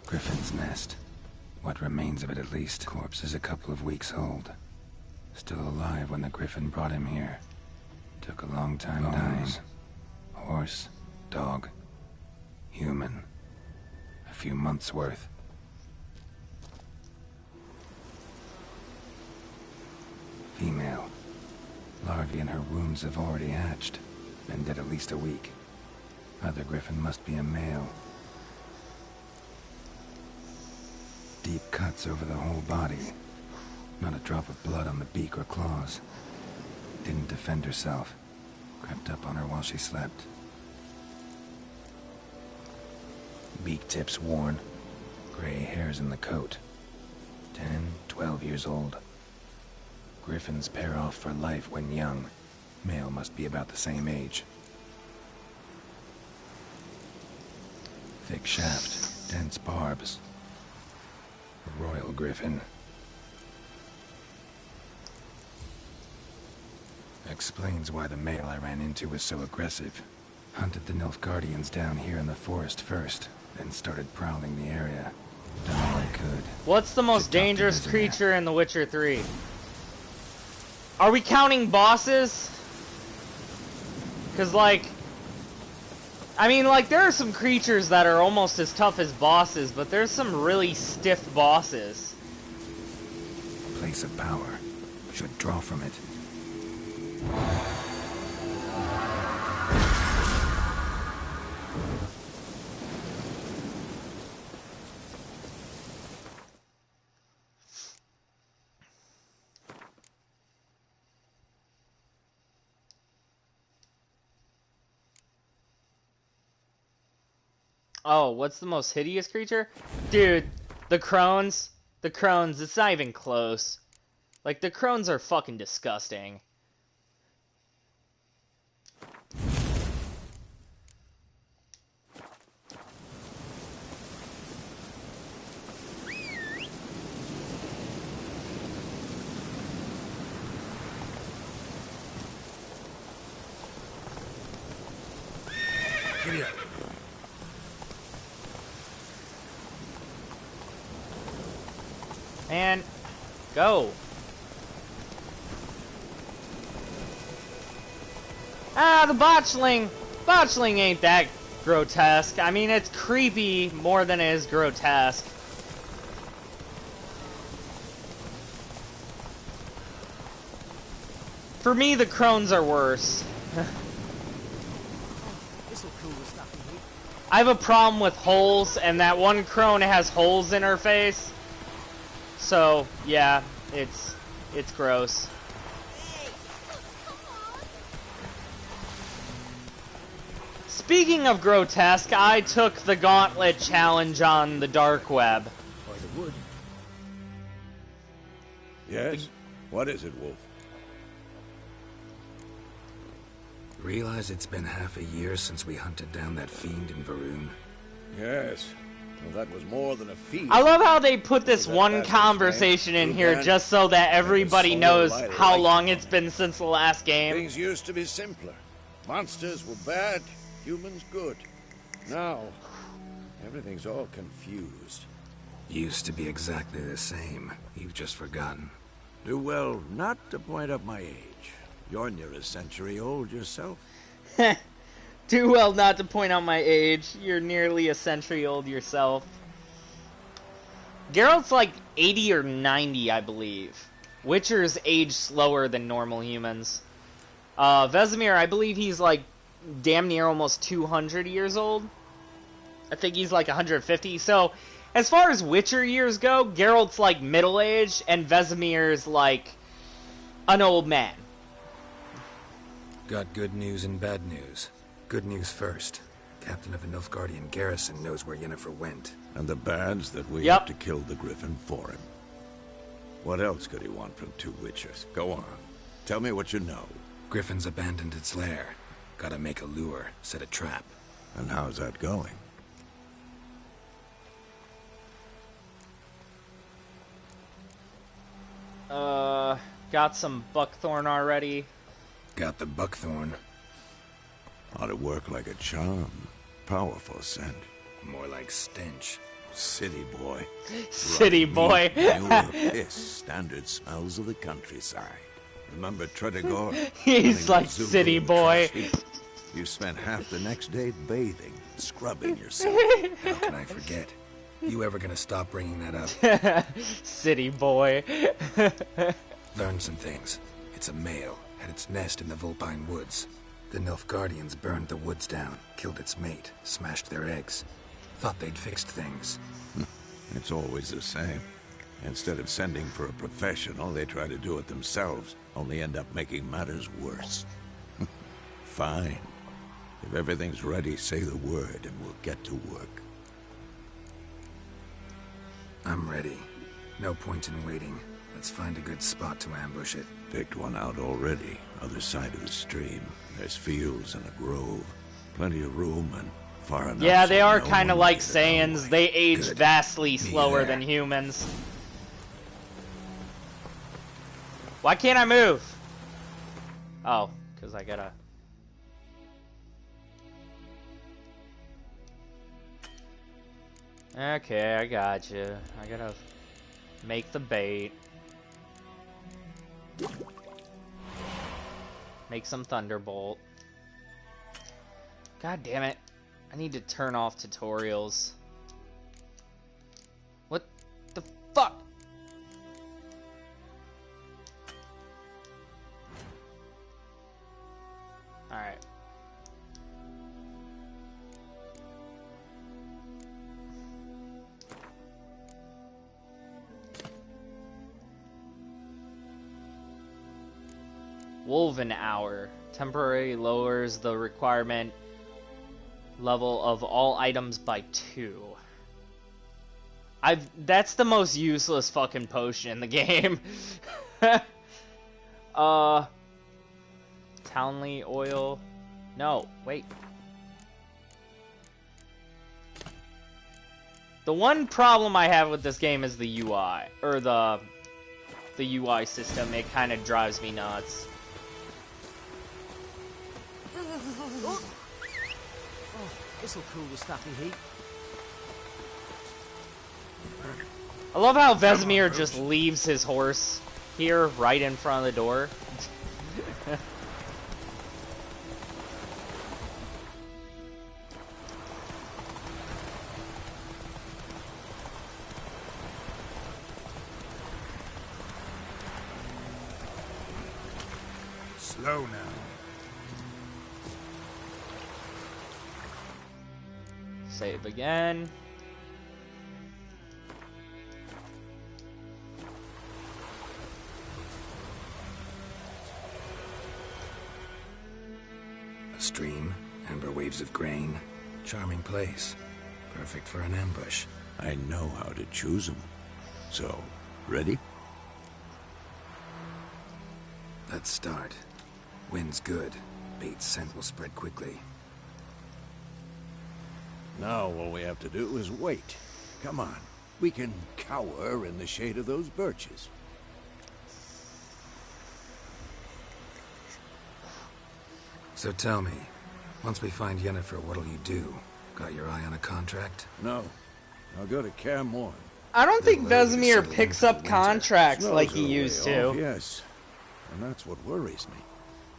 Griffin's nest. What remains of it, at least. Corpse is a couple of weeks old. Still alive when the griffin brought him here. Took a long time dying. Horse, dog, human. A few months' worth. Female. Larvae in her wounds have already hatched. Been dead at least a week. Other griffin must be a male. Deep cuts over the whole body. Not a drop of blood on the beak or claws. Didn't defend herself. Crept up on her while she slept. Beak tips worn. Gray hairs in the coat. 10, 12 years old. Griffins pair off for life when young. Male must be about the same age. Thick shaft. Dense barbs. A royal griffin. Explains why the male I ran into was so aggressive. Hunted the Nilfgaardians down here in the forest first, then started prowling the area. Done all I could. What's the most dangerous creature in The Witcher 3? Are we counting bosses? Because, like... I mean, like, there are some creatures that are almost as tough as bosses, but there's some really stiff bosses. Place of power. Should draw from it. Oh, what's the most hideous creature? Dude, the crones. The crones, it's not even close. Like, the crones are fucking disgusting. Giddy up. Man, go. Ah, the botchling. Botchling ain't that grotesque. I mean, it's creepy more than it is grotesque. For me, the crones are worse. I have a problem with holes, and that one crone has holes in her face. So, yeah, it's gross. Speaking of grotesque, I took the gauntlet challenge on the dark web. By the wood. Yes? What is it, Wolf? Realize it's been half a year since we hunted down that fiend in Varun? Yes. Well, that was more than a feat. I love how they put this one conversation in here just so that everybody knows how long it's been since the last game. Things used to be simpler. Monsters were bad, humans good. Now, everything's all confused. Used to be exactly the same. You've just forgotten. Do well not to point up my age. You're near a century old yourself. Do well not to point out my age. You're nearly a century old yourself. Geralt's like 80 or 90, I believe. Witchers age slower than normal humans. Vesemir, I believe he's like damn near almost 200 years old. I think he's like 150. So, as far as Witcher years go, Geralt's like middle-aged, and Vesemir's like an old man. Got good news and bad news. Good news first. Captain of a Nilfgaardian garrison knows where Yennefer went. And the bad's that we have to kill the Griffin for him. What else could he want from two Witchers? Go on. Tell me what you know. Griffin's abandoned its lair. Gotta make a lure, set a trap. And how's that going? Got some buckthorn already. Got the buckthorn. Ought to work like a charm. Powerful scent. More like stench. City boy. City boy. Manure, piss, standard smells of the countryside. Remember Tredegor? He's like city boy. You spent half the next day bathing, scrubbing yourself. How can I forget? You ever gonna stop bringing that up? City boy. Learned some things. It's a male. Had its nest in the Vulpine Woods. The Nilfgaardians burned the woods down, killed its mate, smashed their eggs. Thought they'd fixed things. It's always the same. Instead of sending for a professional, they try to do it themselves, only end up making matters worse. Fine. If everything's ready, say the word and we'll get to work. I'm ready. No point in waiting. Let's find a good spot to ambush it. Picked one out already, other side of the stream. There's fields and a grove. Plenty of room and Far enough. Yeah, they so are no kind of one like will get in our Saiyans. way. They age Good. vastly Me slower there. than humans. Why can't I move? Oh, because I gotta... Okay, I got you. I gotta make the bait. Make some Thunderbolt. God damn it. I need to turn off tutorials. What the fuck? Alright. Woven Hour. Temporarily lowers the requirement level of all items by 2. That's the most useless fucking potion in the game. Townley oil. No, wait. The one problem I have with this game is the UI, or the UI system. It kind of drives me nuts. Oh, this'll cool the stuffy heat. I love how Vesemir just leaves his horse here, right in front of the door. Slow now. Save again. A stream, amber waves of grain. Charming place. Perfect for an ambush. I know how to choose them. So, ready? Let's start. Wind's good. Bait's scent will spread quickly. Now all we have to do is wait. Come on. We can cower in the shade of those birches. So tell me, once we find Yennefer, what'll you do? Got your eye on a contract? No. I'll go to Kaer Morhen. I don't think They'll allow you to Vesemir settle picks in for up the winter. contracts Snows like are he a way used off, to. yes. And that's what worries me.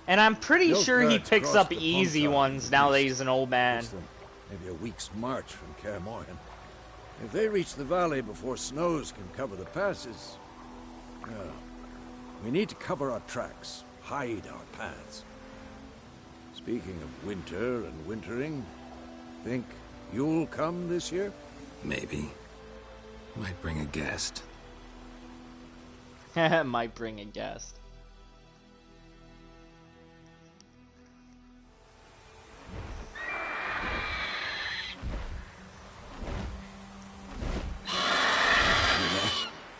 And I'm pretty Those sure he guards picks crossed up the easy Ponsard ones to the now that east. he's an old man. Less than maybe a week's march from Kaer Morhen. If they reach the valley before snows can cover the passes, well, we need to cover our tracks, hide our paths. Speaking of winter and wintering, think you'll come this year? Maybe. Might bring a guest. Might bring a guest.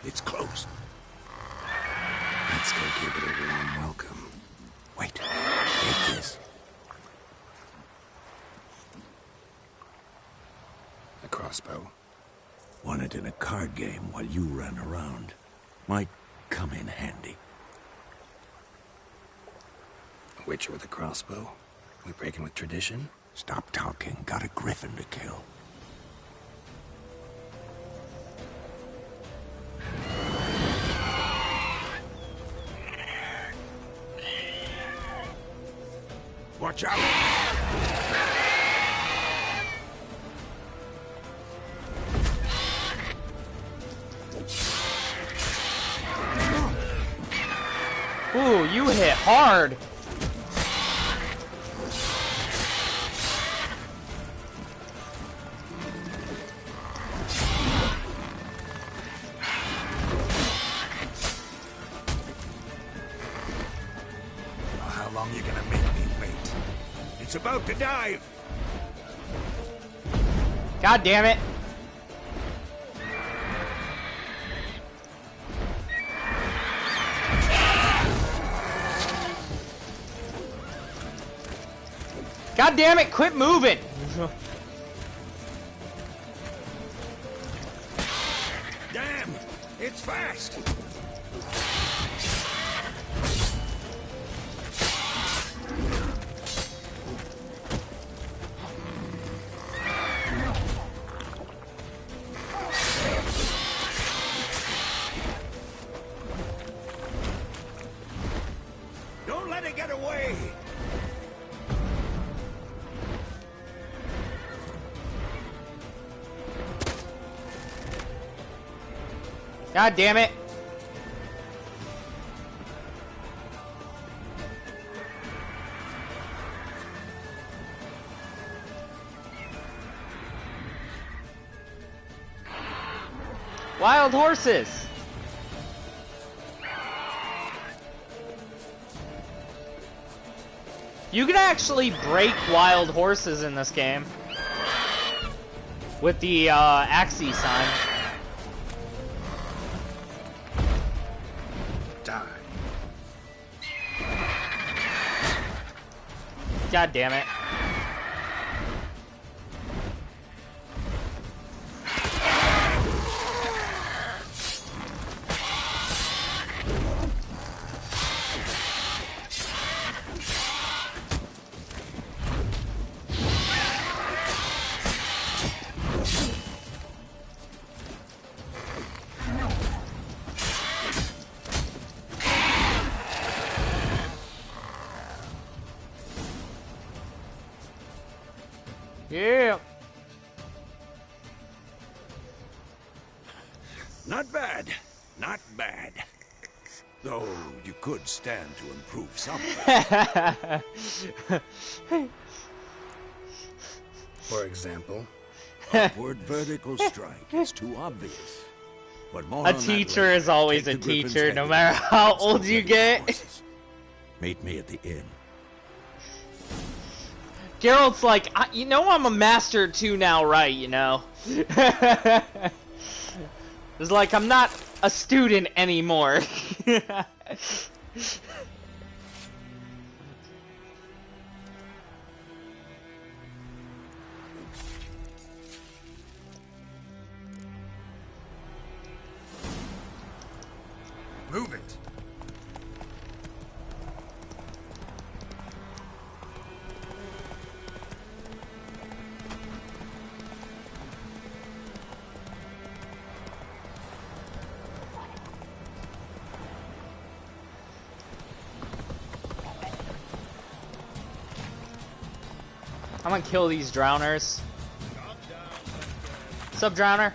It's close. Let's go give it a warm welcome. Wait. Take this. A crossbow. Won it in a card game while you ran around. Might come in handy. A witcher with a crossbow? We breaking with tradition? Stop talking. Got a griffin to kill. Watch out! Ooh, you hit hard. How long you gonna make me wait? It's about to dive! God damn it. God damn it, quit moving! It's fast! Don't let it get away! God damn it. Wild horses. You can actually break wild horses in this game with the axis sign. Die. God damn it. Yeah. Not bad. Not bad. Though you could stand to improve something. For example? Upward vertical strike. It's too obvious. But more A on that teacher later. is always Take a the Griffin's teacher, head no to matter the how house. old you Ready for get. horses. Meet me at the inn. Geralt's like, you know I'm a master too now, right, you know? It's like, I'm not a student anymore. Move it. I'm gonna kill these drowners. What's up, drowner?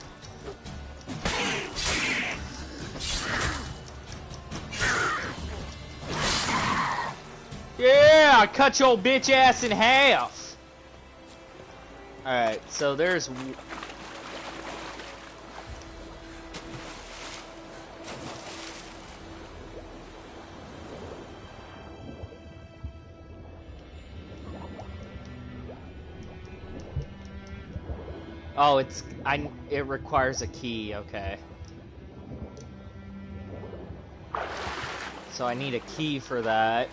Yeah, cut your bitch ass in half. Alright, so there's... Oh, it requires a key, okay. So I need a key for that.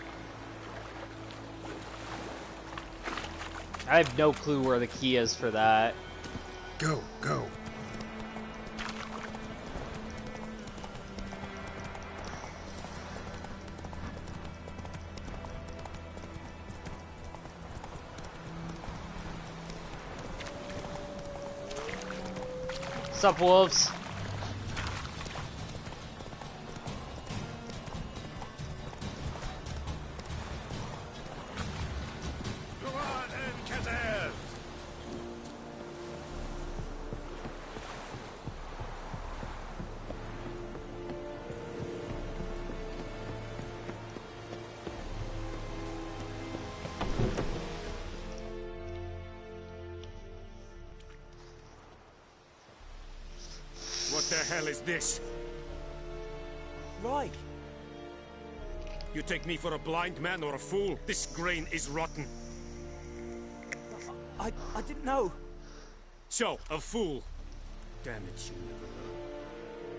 I have no clue where the key is for that. Go, go. What's up, wolves? Come on, Kazan! What the hell is this? Right. You take me for a blind man or a fool? This grain is rotten. I didn't know. So, a fool. Damn it, you never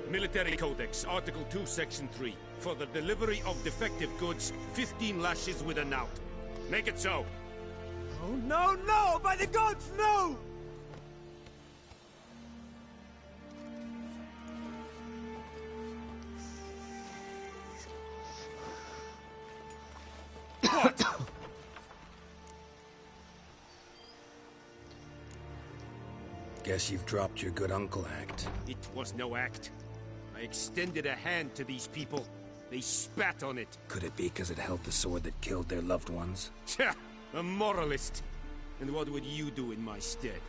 learn. Military Codex, Article 2, Section 3. For the delivery of defective goods, 15 lashes with a knout. Make it so. Oh, no, no! By the gods, no! Guess you've dropped your good uncle act. It was no act. I extended a hand to these people. They spat on it. Could it be because it held the sword that killed their loved ones? Tja, a moralist. And what would you do in my stead?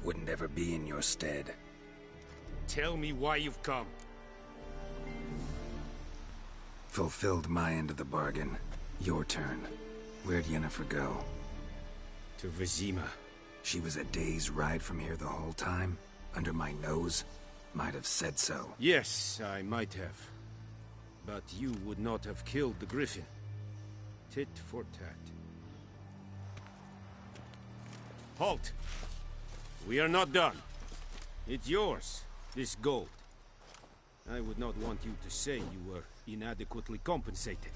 Wouldn't ever be in your stead. Tell me why you've come. Fulfilled my end of the bargain. Your turn. Where'd Yennefer go? To Vizima. She was a day's ride from here the whole time? Under my nose? Might have said so. Yes, I might have. But you would not have killed the griffin. Tit for tat. Halt! We are not done. It's yours, this gold. I would not want you to say you were inadequately compensated.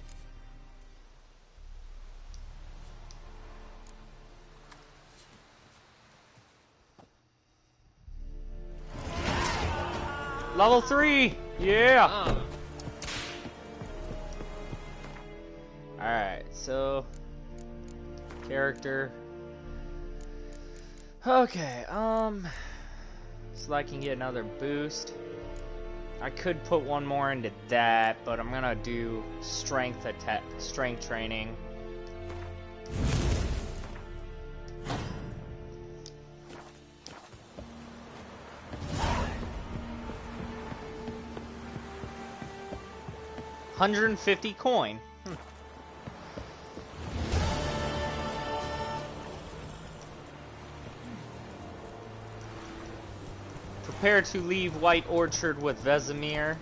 Level 3! Yeah! Alright, so... Character... Okay, so I can get another boost. I could put one more into that, but I'm gonna do strength training. $150 coin. Prepare to leave White Orchard with Vesemir.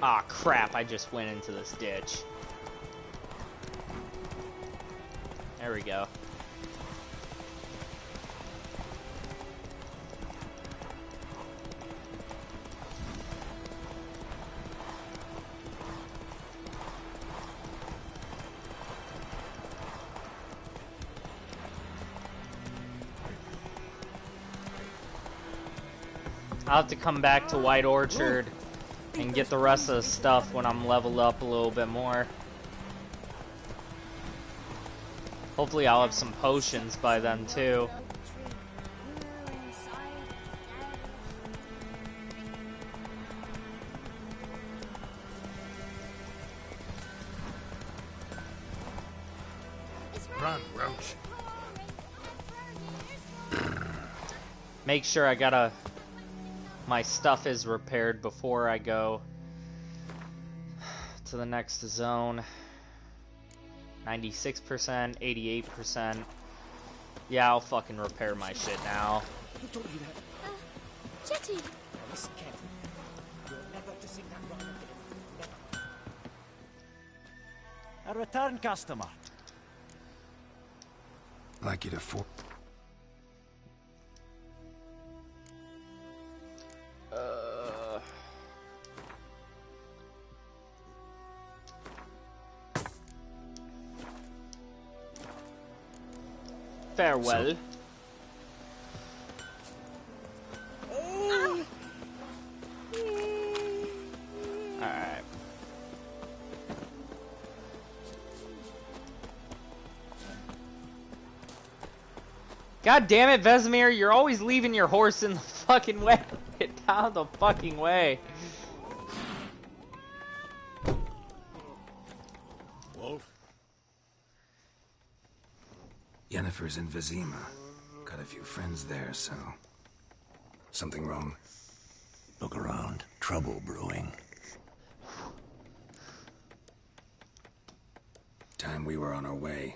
Ah, crap, I just went into this ditch. There we go. I'll have to come back to White Orchard and get the rest of the stuff when I'm leveled up a little bit more. Hopefully I'll have some potions by then too. Run, Roach. Make sure my stuff is repaired before I go to the next zone. 96%, 88%. Yeah, I'll fucking repair my shit now. Who taught you that? Jetty! Listen carefully. You're never to sing that rhyme again. Never. A return customer. Like you to Farewell. Alright. God damn it, Vesemir, you're always leaving your horse in the fucking way. Get down the fucking way. Wolf? Yennefer's in Vizima. Got a few friends there, so... Something wrong? Look around. Trouble brewing. Time we were on our way.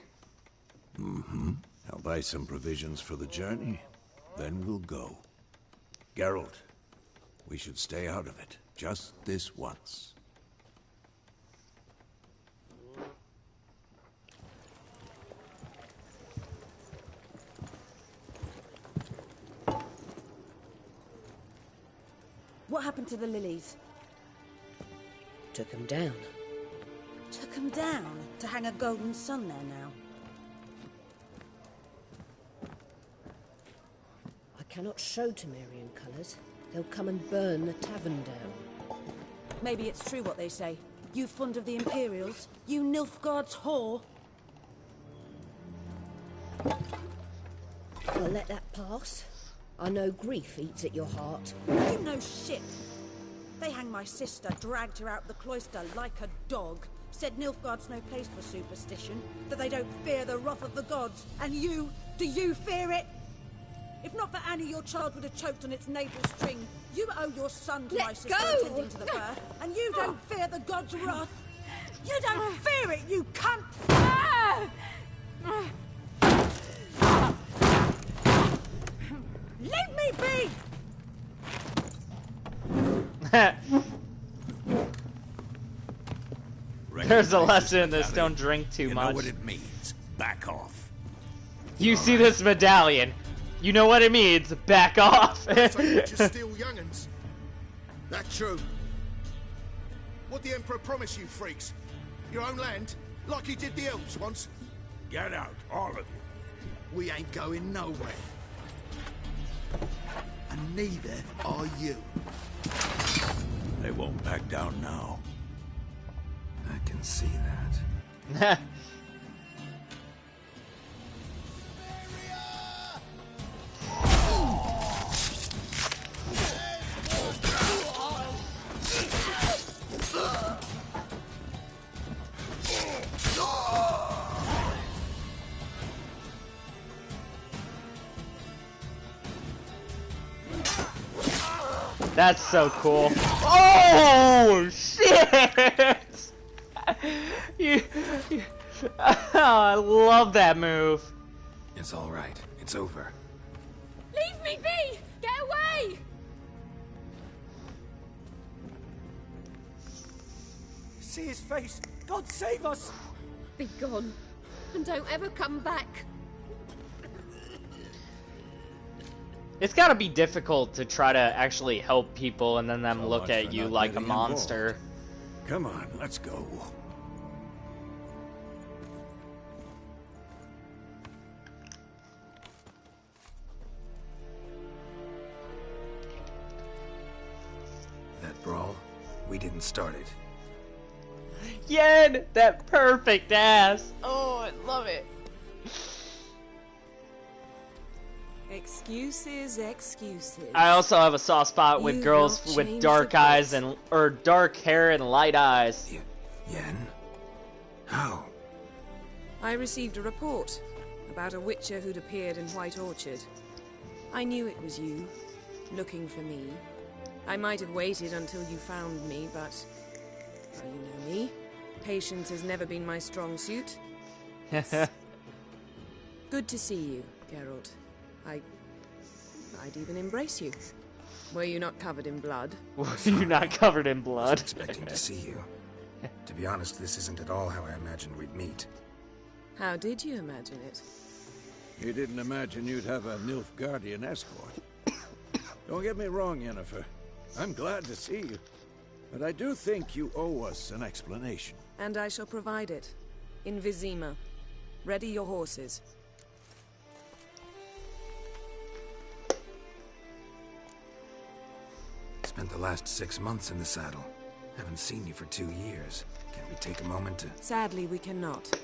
Mm-hmm. I'll buy some provisions for the journey. Then we'll go. Geralt, we should stay out of it. Just this once. What happened to the lilies? Took him down. Took them down to hang a golden sun there now. cannot show Temerian colours. They'll come and burn the tavern down. Maybe it's true what they say. You fond of the Imperials? You Nilfgaard's whore? I'll let that pass. I know grief eats at your heart. You know shit. They hanged my sister, dragged her out the cloister like a dog. Said Nilfgaard's no place for superstition, that they don't fear the wrath of the gods. And you, do you fear it? If not for Annie, your child would have choked on its navel string. You owe your son to my sister attending to the birth, and you don't fear the gods' wrath. You don't fear it, you cunt! Leave me be! There's a lesson in this, don't drink too much. You know what it means. Back off. You see this medallion. You know what it means. Back off. So you're just still young'uns. That's true. What the Emperor promised you, freaks? Your own land? Like he did the elves once? Get out, all of you. We ain't going nowhere. And neither are you. They won't back down now. I can see that. That's so cool. Oh shit! Oh, I love that move. It's all right. It's over. Leave me be! Get away! See his face! God save us! Be gone, and don't ever come back. It's gotta be difficult to try to actually help people and then them So look much at for you not like a getting monster. involved. Come on, let's go. That brawl, we didn't start it. Yen! That perfect ass! Oh, I love it. Excuses, excuses. I also have a soft spot with You've girls not with changed dark a eyes bit. and or dark hair and light eyes. Yen? How? I received a report about a witcher who'd appeared in White Orchard. I knew it was you, looking for me. I might have waited until you found me, but... well, you know me. Patience has never been my strong suit. Good to see you, Geralt. I'd even embrace you. Were you not covered in blood? Were you not covered in I blood? was expecting to see you. To be honest, this isn't at all how I imagined we'd meet. How did you imagine it? You didn't imagine you'd have a Nilfgaardian escort. Don't get me wrong, Yennefer. I'm glad to see you. But I do think you owe us an explanation. And I shall provide it. In Vizima. Ready your horses. Spent the last 6 months in the saddle. Haven't seen you for 2 years. Can we take a moment to... Sadly, we cannot.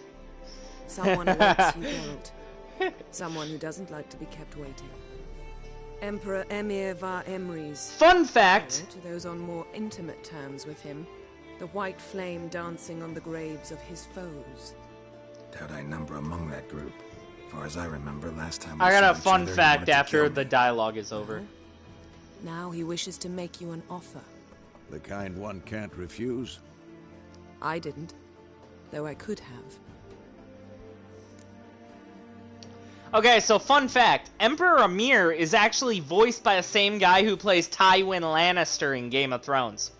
Someone awaits you, Geralt. Someone who doesn't like to be kept waiting. Emperor Emir var Emreis. Fun fact! To those on more intimate terms with him. The white flame dancing on the graves of his foes. Doubt I number among that group. Far as I remember, last time we I got saw a each fun other, he fact wanted to after kill the me. dialogue is over. Now he wishes to make you an offer. The kind one can't refuse. I didn't, though I could have. Okay, so fun fact. Emperor Amir is actually voiced by the same guy who plays Tywin Lannister in Game of Thrones.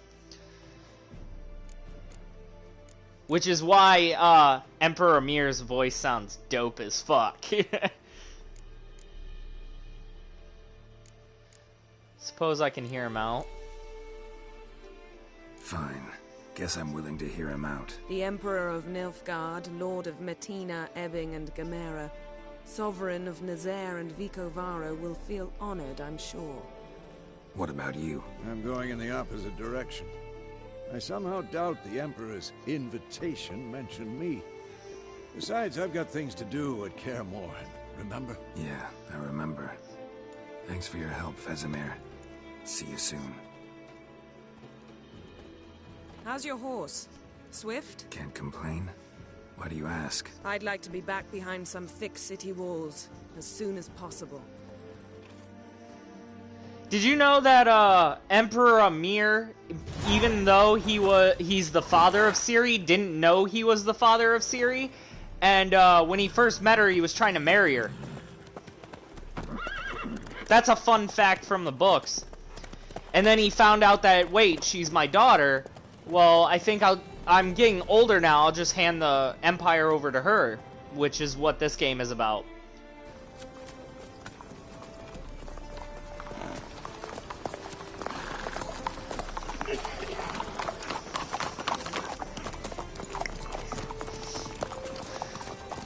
Which is why, Emperor Amir's voice sounds dope as fuck. Suppose I can hear him out. Fine. Guess I'm willing to hear him out. The Emperor of Nilfgaard, Lord of Metina, Ebbing, and Gamera, Sovereign of Nazaire and Vicovaro will feel honored, I'm sure. What about you? I'm going in the opposite direction. I somehow doubt the Emperor's invitation mentioned me. Besides, I've got things to do at Kaer Morhen, remember? Yeah, I remember. Thanks for your help, Vesemir. See you soon. How's your horse? Swift? Can't complain. Why do you ask? I'd like to be back behind some thick city walls as soon as possible. Did you know that Emperor Amir, even though he's the father of Ciri, didn't know he was the father of Ciri? And when he first met her, he was trying to marry her. That's a fun fact from the books. And then he found out that, wait, she's my daughter. Well, I think I'm getting older now. I'll just hand the Empire over to her, which is what this game is about.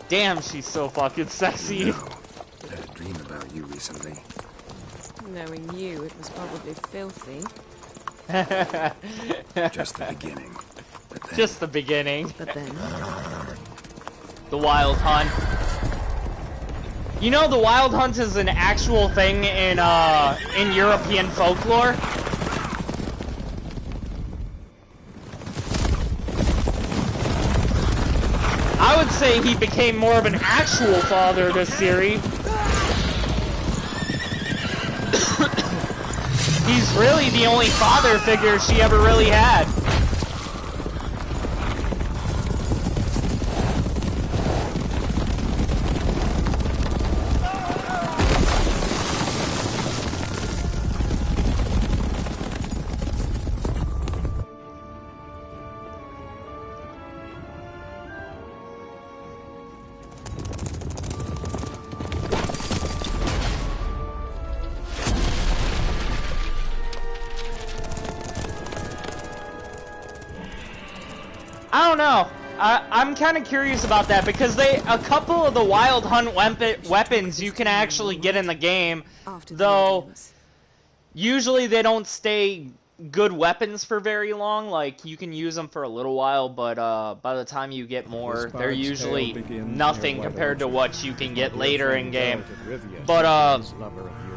Damn, she's so fucking sexy. No. I had a dream about you recently. Knowing you, it was probably filthy. Just the beginning. But then... Just the beginning. But then... The Wild Hunt. You know, the Wild Hunt is an actual thing in European folklore. I would say he became more of an actual father to Ciri. He's really the only father figure she ever really had. I don't know. I'm kind of curious about that because a couple of the Wild Hunt weapons you can actually get in the game, though usually they don't stay good weapons for very long. Like, you can use them for a little while, but by the time you get more, they're usually nothing compared to what you can get later in game. But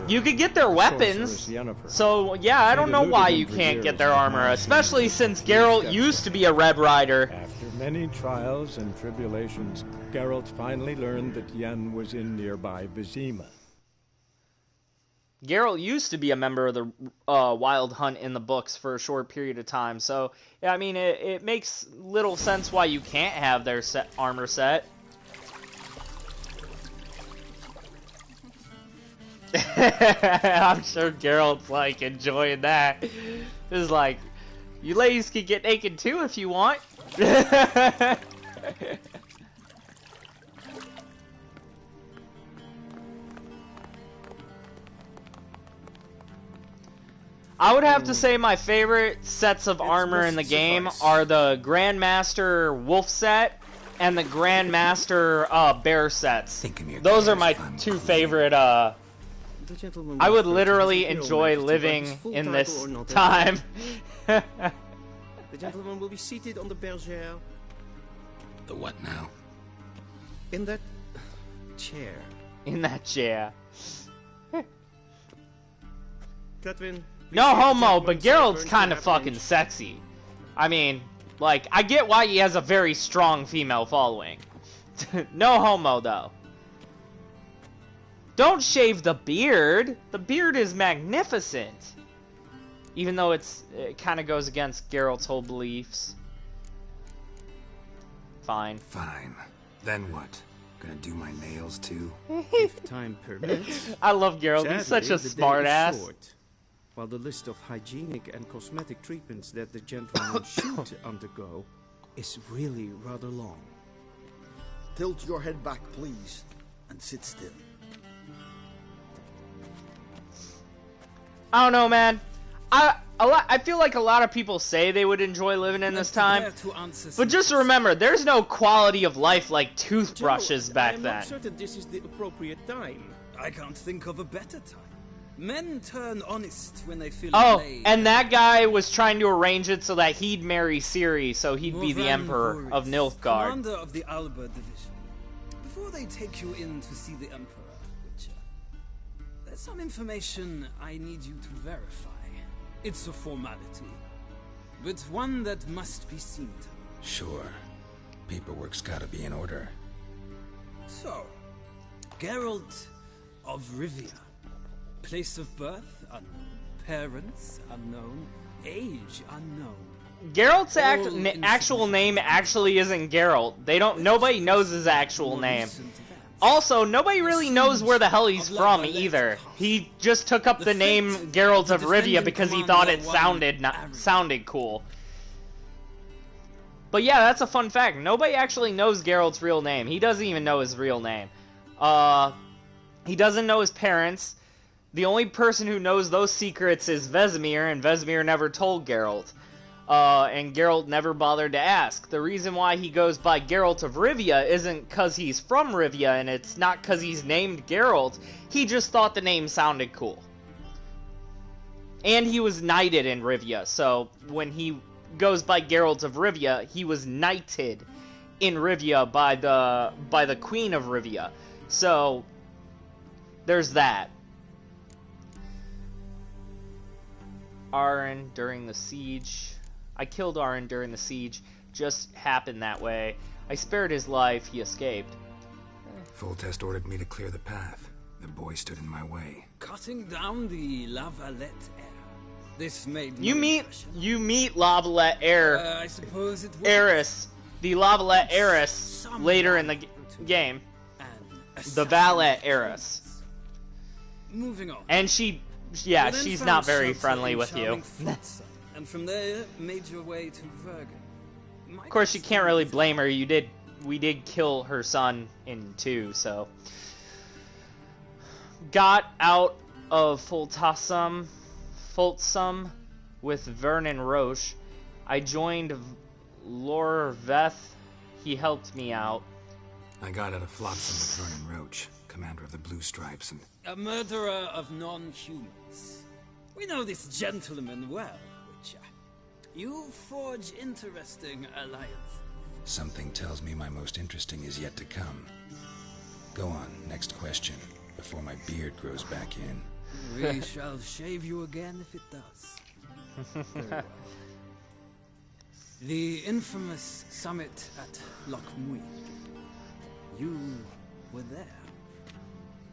you could get their weapons, so yeah, I don't know why you can't get their armor, especially since Geralt used to be a Red Rider. After many trials and tribulations, Geralt finally learned that Yen was in nearby Vizima. Geralt used to be a member of the Wild Hunt in the books for a short period of time, so yeah, I mean, it makes little sense why you can't have their armor set. I'm sure Geralt's like enjoying that. It's like, you ladies can get naked too if you want. I would have to say my favorite sets of armor in the game are the Grandmaster Wolf set and the Grandmaster Bear sets. Those are my two favorite. I would literally enjoy living in this time. The gentleman will be seated on the bergère. The what now? In that chair. In that chair. Catherine. No homo, but Geralt's kind of fucking sexy. I mean, like, I get why he has a very strong female following. No homo, though. Don't shave the beard. The beard is magnificent. Even though it kind of goes against Geralt's whole beliefs. Fine. Fine. Then what? Gonna do my nails too? If time permits. I love Geralt. He's such a smart ass. While the list of hygienic and cosmetic treatments that the gentleman should undergo is really rather long. Tilt your head back, please, and sit still. I don't know, man. I feel like a lot of people say they would enjoy living in this time, but just remember, there's no quality of life like toothbrushes back then. I'm not certain this is the appropriate time. I can't think of a better time. Men turn honest when they feel Oh, played. and that guy was trying to arrange it so that he'd marry Ciri, so he'd be the Morvan Emperor of Nilfgaard. Commander of the Alba Division. Before they take you in to see the Emperor, Witcher, there's some information I need you to verify. It's a formality, but one that must be seen to. Sure. Paperwork's gotta be in order. So, Geralt of Rivia. Place of birth unknown. Parents unknown. Age unknown. Geralt's actual name actually isn't Geralt. Nobody knows his actual name. Also, nobody really knows where the hell he's from either. He just took up the name Geralt of Rivia because he thought it sounded cool. But yeah, that's a fun fact. Nobody actually knows Geralt's real name. He doesn't even know his real name. He doesn't know his parents. The only person who knows those secrets is Vesemir, and Vesemir never told Geralt. And Geralt never bothered to ask. The reason why he goes by Geralt of Rivia isn't because he's from Rivia, and it's not because he's named Geralt. He just thought the name sounded cool. And he was knighted in Rivia, so when he goes by Geralt of Rivia, he was knighted in Rivia by the Queen of Rivia. So, there's that. Arryn during the siege. I killed Arryn during the siege. Just happened that way. I spared his life. He escaped. Foltest ordered me to clear the path. The boy stood in my way. Cutting down the La Valette heir. This made You meet La Valette heir. I suppose it was. Heiress. The La Valette heiress later in the game. The Valette heiress. Moving on. And yeah, she's not very friendly with you. And from there, made your way to Vergen. Of course, you can't really blame her. We did kill her son in 2, so. Got out of Folsum with Vernon Roche. I joined Lorveth. He helped me out. I got out of Flotsam with Vernon Roche, commander of the Blue Stripes, and... A murderer of non-humans. We know this gentleman well, Witcher. You forge interesting alliances. Something tells me my most interesting is yet to come. Go on, next question, before my beard grows back in. We shall shave you again if it does. Very well. The infamous summit at Loch Muir. You were there.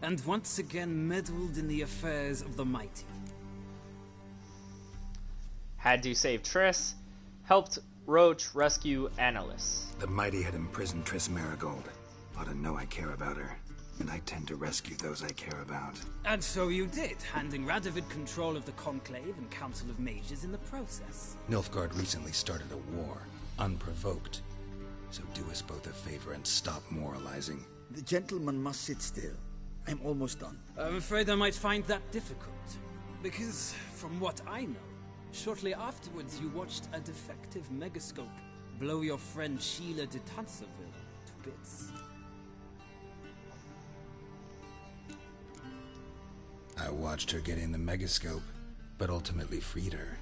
And once again meddled in the affairs of the mighty. Had to save Triss. Helped Roach rescue Annalise. The mighty had imprisoned Triss Marigold. Ought to know I care about her. And I tend to rescue those I care about. And so you did, handing Radovid control of the Conclave and Council of Mages in the process. Nilfgaard recently started a war, unprovoked. So do us both a favor and stop moralizing. The gentleman must sit still. I'm almost done. I'm afraid I might find that difficult. Because, from what I know, shortly afterwards you watched a defective megascope blow your friend Sheila de Tanserville to bits. I watched her get in the megascope, but ultimately freed her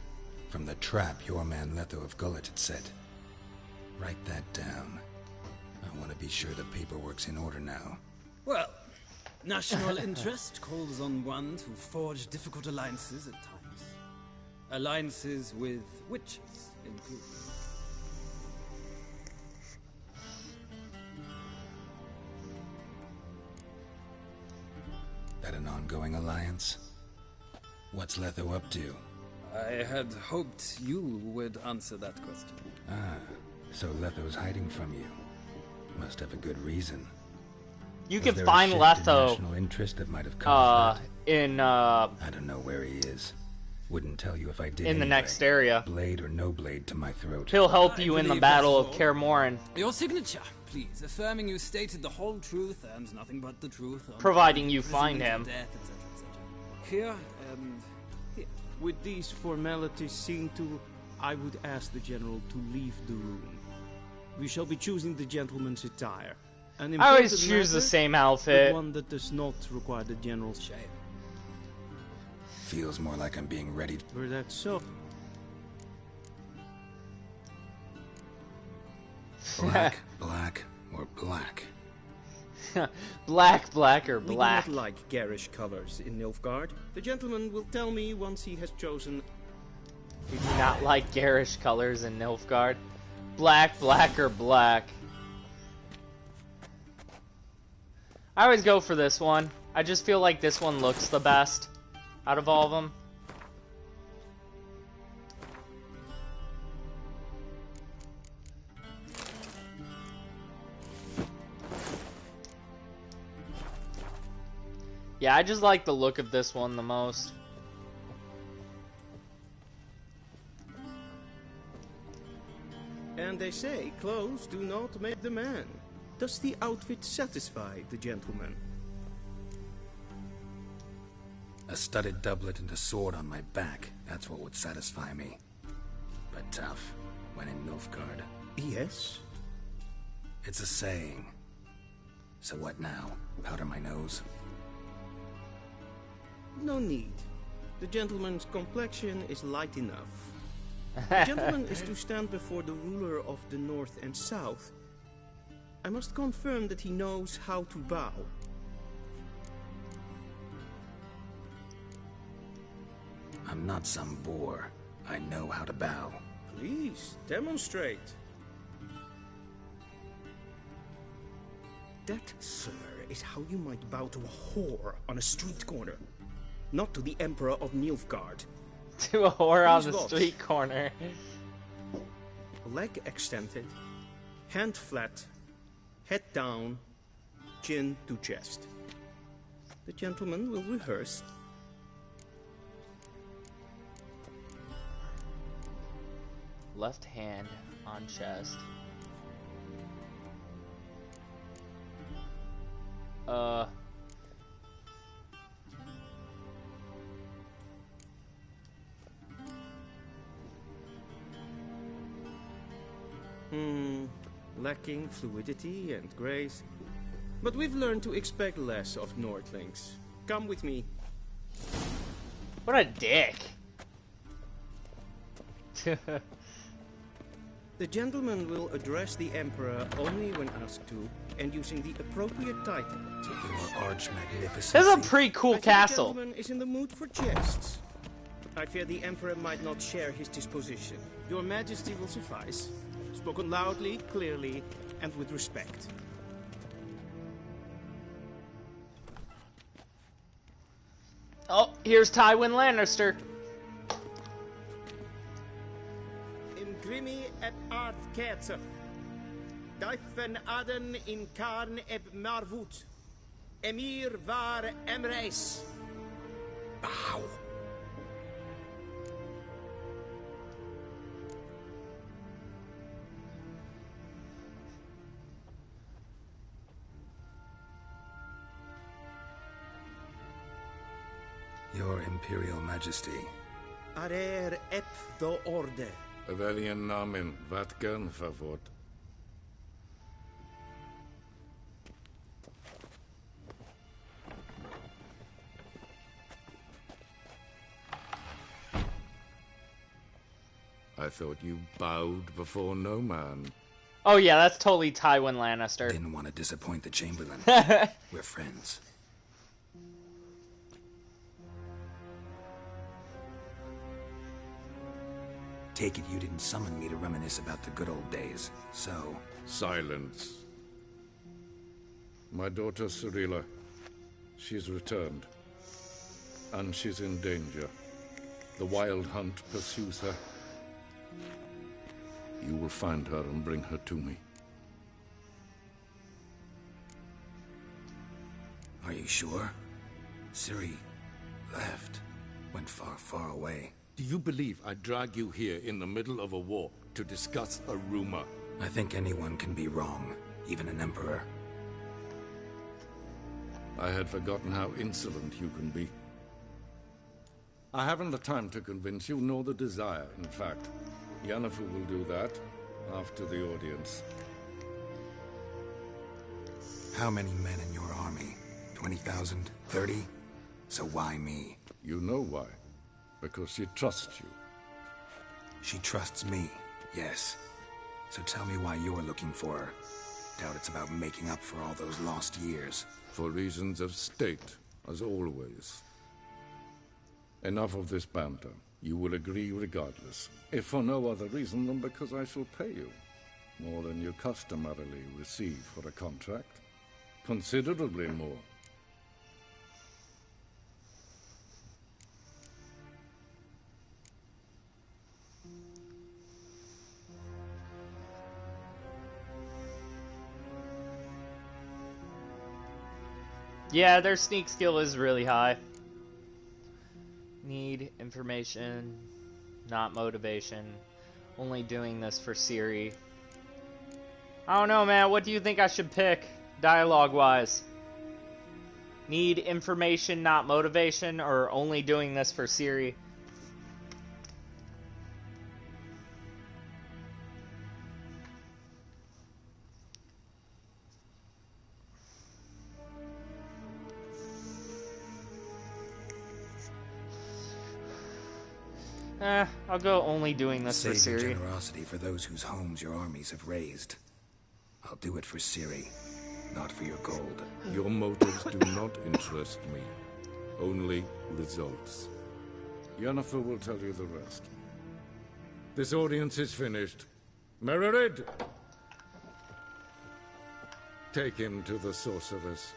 from the trap your man Letho of Gullet had set. Write that down. I want to be sure the paperwork's in order now. Well, national interest calls on one to forge difficult alliances at times. Alliances with witches included. That an ongoing alliance? What's Letho up to? I had hoped you would answer that question. Ah, so Letho's hiding from you. Must have a good reason. You can find Letho national interest that might have caused in I don't know where he is. Wouldn't tell you if I did. In the next area. Blade or no blade to my throat. He'll help you in the Battle of Kaer Morhen. Your signature, please, affirming you stated the whole truth and nothing but the truth. Providing you find him. Death, etc., etc. Here and With these formalities seen to, I would ask the General to leave the room. We shall be choosing the gentleman's attire. An I always important choose the matter, same outfit. but one that does not require the General's shame. Feels more like I'm being ready. Were that so? Black, black, or black? Black, or black. We do not like garish colors in Nilfgaard. The gentleman will tell me once he has chosen. We do not like garish colors in Nilfgaard. Black, or black. I always go for this one. I just feel like this one looks the best out of all of them. Yeah, I just like the look of this one the most. And they say clothes do not make the man. Does the outfit satisfy the gentleman? A studded doublet and a sword on my back, that's what would satisfy me. But tough, when in Nilfgaard. Yes? It's a saying. So what now? Powder my nose? No need. The gentleman's complexion is light enough. The gentleman is to stand before the ruler of the North and South. I must confirm that he knows how to bow. I'm not some boor. I know how to bow. Please, demonstrate. That, sir, is how you might bow to a whore on a street corner. Not to the Emperor of Nilfgaard. To a whore on the watch. street corner. Leg extended, hand flat, head down, chin to chest. The gentleman will rehearse. Left hand on chest. Lacking fluidity and grace. But we've learned to expect less of Nordlings. Come with me. What a dick. The gentleman will address the Emperor only when asked to, and using the appropriate title. Your arch-magnificence. This is a pretty cool castle. The gentleman is in the mood for jests. I fear the Emperor might not share his disposition. Your Majesty will suffice. Spoken loudly, clearly, and with respect. Oh, here's Tywin Lannister. In grimi et art kerzer. Daifen aden in karn eb marvut. Emir var emreis. Bow. Your Imperial Majesty. Arer ep the orde. Welchen Namen? Wat gern verwort? I thought you bowed before no man. Oh yeah, that's totally Tywin Lannister. Didn't want to disappoint the Chamberlain. We're friends. Take it you didn't summon me to reminisce about the good old days, so... Silence. My daughter Cirilla, she's returned. And she's in danger. The Wild Hunt pursues her. You will find her and bring her to me. Are you sure? Ciri left. Went far, far away. Do you believe I'd drag you here in the middle of a war to discuss a rumor? I think anyone can be wrong, even an emperor. I had forgotten how insolent you can be. I haven't the time to convince you, nor the desire, in fact. Yennefer will do that after the audience. How many men in your army? 20,000? 30? So why me? You know why. Because she trusts you. She trusts me, yes. So tell me why you're looking for her. Doubt it's about making up for all those lost years. For reasons of state, as always. Enough of this banter. You will agree regardless. If for no other reason than because I shall pay you. More than you customarily receive for a contract. Considerably more. Yeah, their sneak skill is really high. Need information, not motivation. Only doing this for Ciri. I don't know, man. What do you think I should pick, dialogue-wise? Need information, not motivation, or only doing this for Ciri? I'll go only doing this for Save your Ciri. generosity for those whose homes your armies have razed. I'll do it for Ciri, not for your gold. Your motives do not interest me. Only results. Yennefer will tell you the rest. This audience is finished. Mererid! Take him to the sorceress.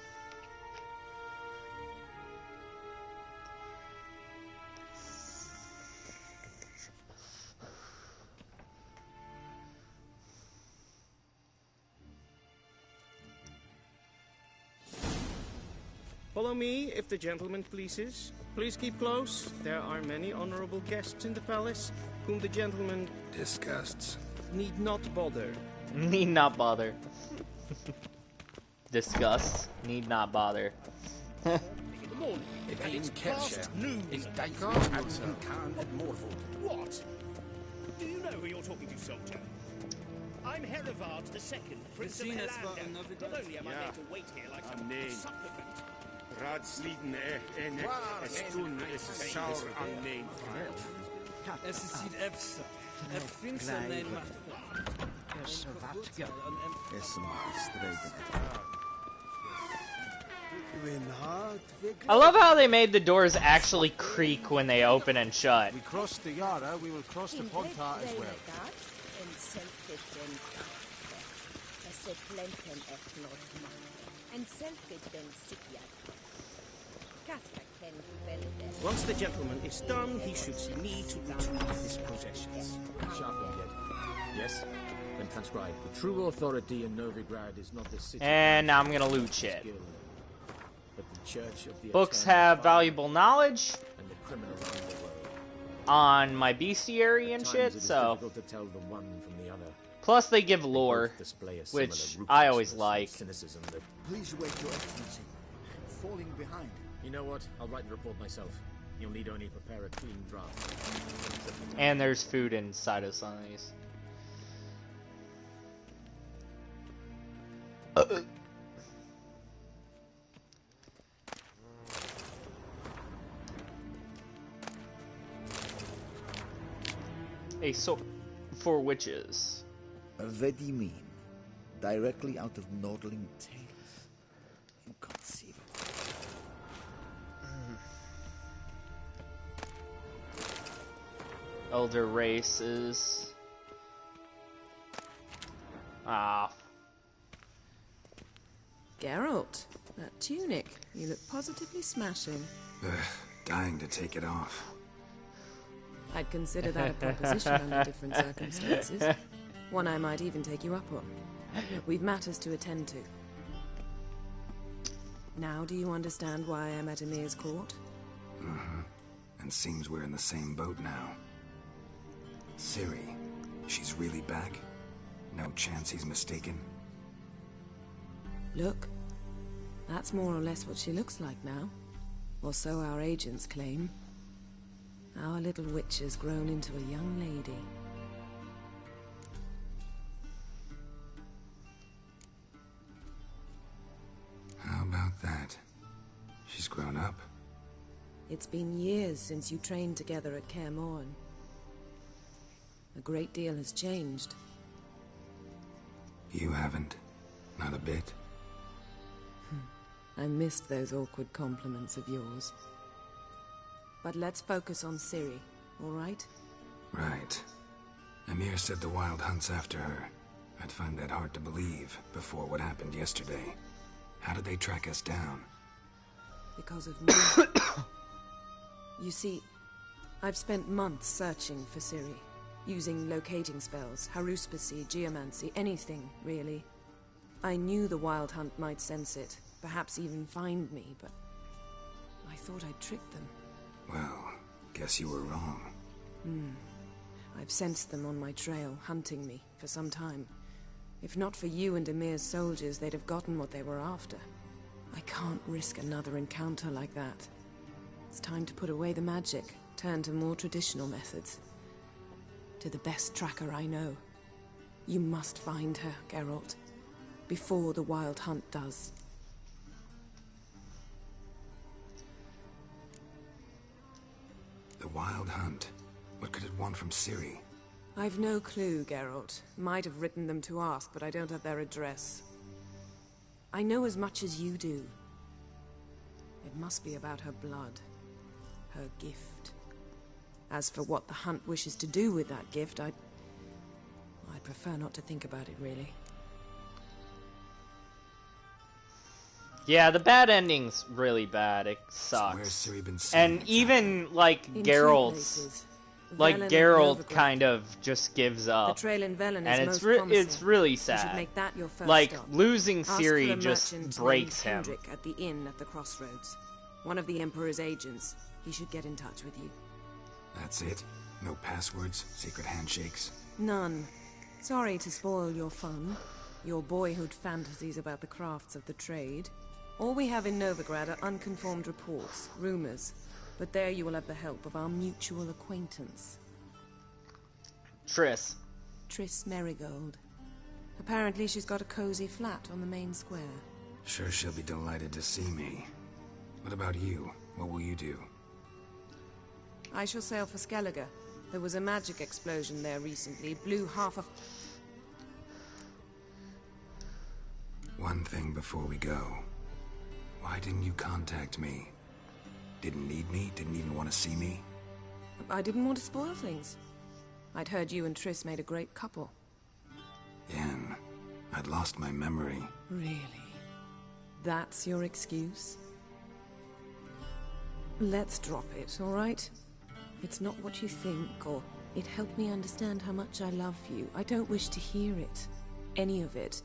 Follow me, if the gentleman pleases. Please keep close. There are many honorable guests in the palace, whom the gentleman... Disgusts. ...need not bother. Need not bother. Disgust. Need not bother. Good morning. If it's past noon, it's daytime and you can't at Morford. What? Do you know who you're talking to, soldier? I'm Herivard II, Prince of Helander. Not only am I made to wait here like some supplicant. Raadsleden en Estun is saur aan mijn vrouw. Es ist Efsa. Finster nein macht. I love how they made the doors actually creak when they open and shut. We cross the Yara, we will cross the Pontar as well. Once the gentleman is done, he should see me to retrieve his possessions. Sharply dead. Yes? Then transcribe. The true authority in Novigrad is not the city. And now I'm gonna loot shit. But the Church of the Books Eternal have Fire valuable knowledge and the criminal around the world. on my bestiary and At shit, times it is so... difficult to tell the one from the other. Plus they give lore, Both display a which similar I always ruthlessness like. and cynicism that... Please wait, Your Excellency. I'm falling behind. You know what? I'll write the report myself. You'll need only prepare a clean draft. And there's food inside of some of these. A sword for witches. Vedimin, directly out of Nordling tales. Inconceivable. Elder races. Ah. Geralt, that tunic. You look positively smashing. Ugh, dying to take it off. I'd consider that a proposition under different circumstances. One I might even take you up on. But we've matters to attend to. Now do you understand why I'm at Emir's court? Mm-hmm. And seems we're in the same boat now. Ciri, she's really back? No chance he's mistaken? Look, that's more or less what she looks like now. Or so our agents claim. Our little witch has grown into a young lady. How about that? She's grown up? It's been years since you trained together at Kaer Morhen. A great deal has changed. You haven't? Not a bit? I missed those awkward compliments of yours. But let's focus on Ciri, all right? Right. Emir said the Wild Hunt's after her. I'd find that hard to believe before what happened yesterday. How did they track us down? Because of me. You see, I've spent months searching for Ciri, using locating spells, haruspicy, geomancy, anything, really. I knew the Wild Hunt might sense it, perhaps even find me, but I thought I'd tricked them. Well, guess you were wrong. I've sensed them on my trail, hunting me, for some time. If not for you and Emir's soldiers, they'd have gotten what they were after. I can't risk another encounter like that. It's time to put away the magic, turn to more traditional methods. To the best tracker I know. You must find her, Geralt, before the Wild Hunt does. The Wild Hunt? What could it want from Ciri? I've no clue, Geralt. Might have written them to ask, but I don't have their address. I know as much as you do. It must be about her blood. Her gift. As for what the Hunt wishes to do with that gift, I'd prefer not to think about it, really. Yeah, the bad ending's really bad. It sucks. Where's Ciri been seen And exactly? even, like, In Geralt's... Like, Velen and Geralt Novigrad. kind of just gives up. The trail in Velen is And most it's really You should sad. make that your first Like, stop. losing Ask for Ciri a just merchant breaks named him. Hendrik at the inn at the crossroads. One of the Emperor's agents. He should get in touch with you. That's it? No passwords? Secret handshakes? None. Sorry to spoil your fun. Your boyhood fantasies about the crafts of the trade. All we have in Novigrad are unconfirmed reports, rumors. But there you will have the help of our mutual acquaintance. Triss. Triss Merigold. Apparently she's got a cozy flat on the main square. Sure she'll be delighted to see me. What about you? What will you do? I shall sail for Skellige. There was a magic explosion there recently, blew half of... One thing before we go. Why didn't you contact me? Didn't need me? Didn't even want to see me? I didn't want to spoil things. I'd heard you and Triss made a great couple. Yen, I'd lost my memory. Really? That's your excuse? Let's drop it, all right? It's not what you think, or it helped me understand how much I love you. I don't wish to hear it. Any of it.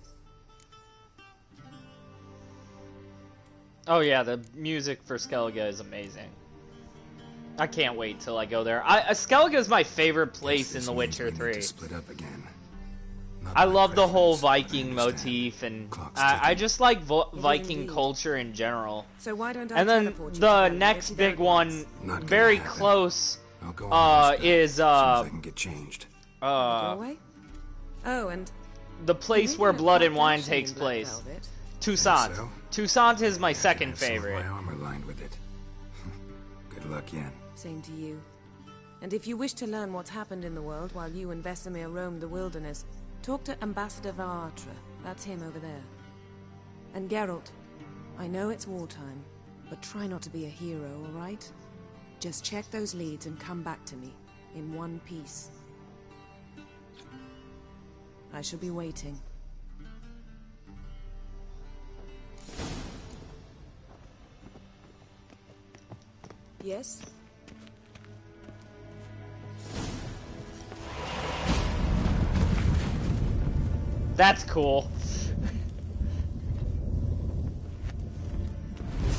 Oh yeah, the music for Skellige is amazing. I can't wait till I go there. Skellige is my favorite place in The Witcher 3. Split up again. I love the whole Viking motif, and I just like Viking culture in general. So why don't I And then teleport you the to next Velen if big you don't one, want? very close, is As I can get changed. Your way? Oh, and the place where Blood and Wine takes place. Toussaint. So? Toussaint is my second Some of favorite. my armor lined with it. Good luck, Yen. Same to you. And if you wish to learn what's happened in the world while you and Vesemir roamed the wilderness, talk to Ambassador Varatra. That's him over there. And Geralt, I know it's wartime, but try not to be a hero, all right? Just check those leads and come back to me, in one piece. I shall be waiting. Yes? That's cool.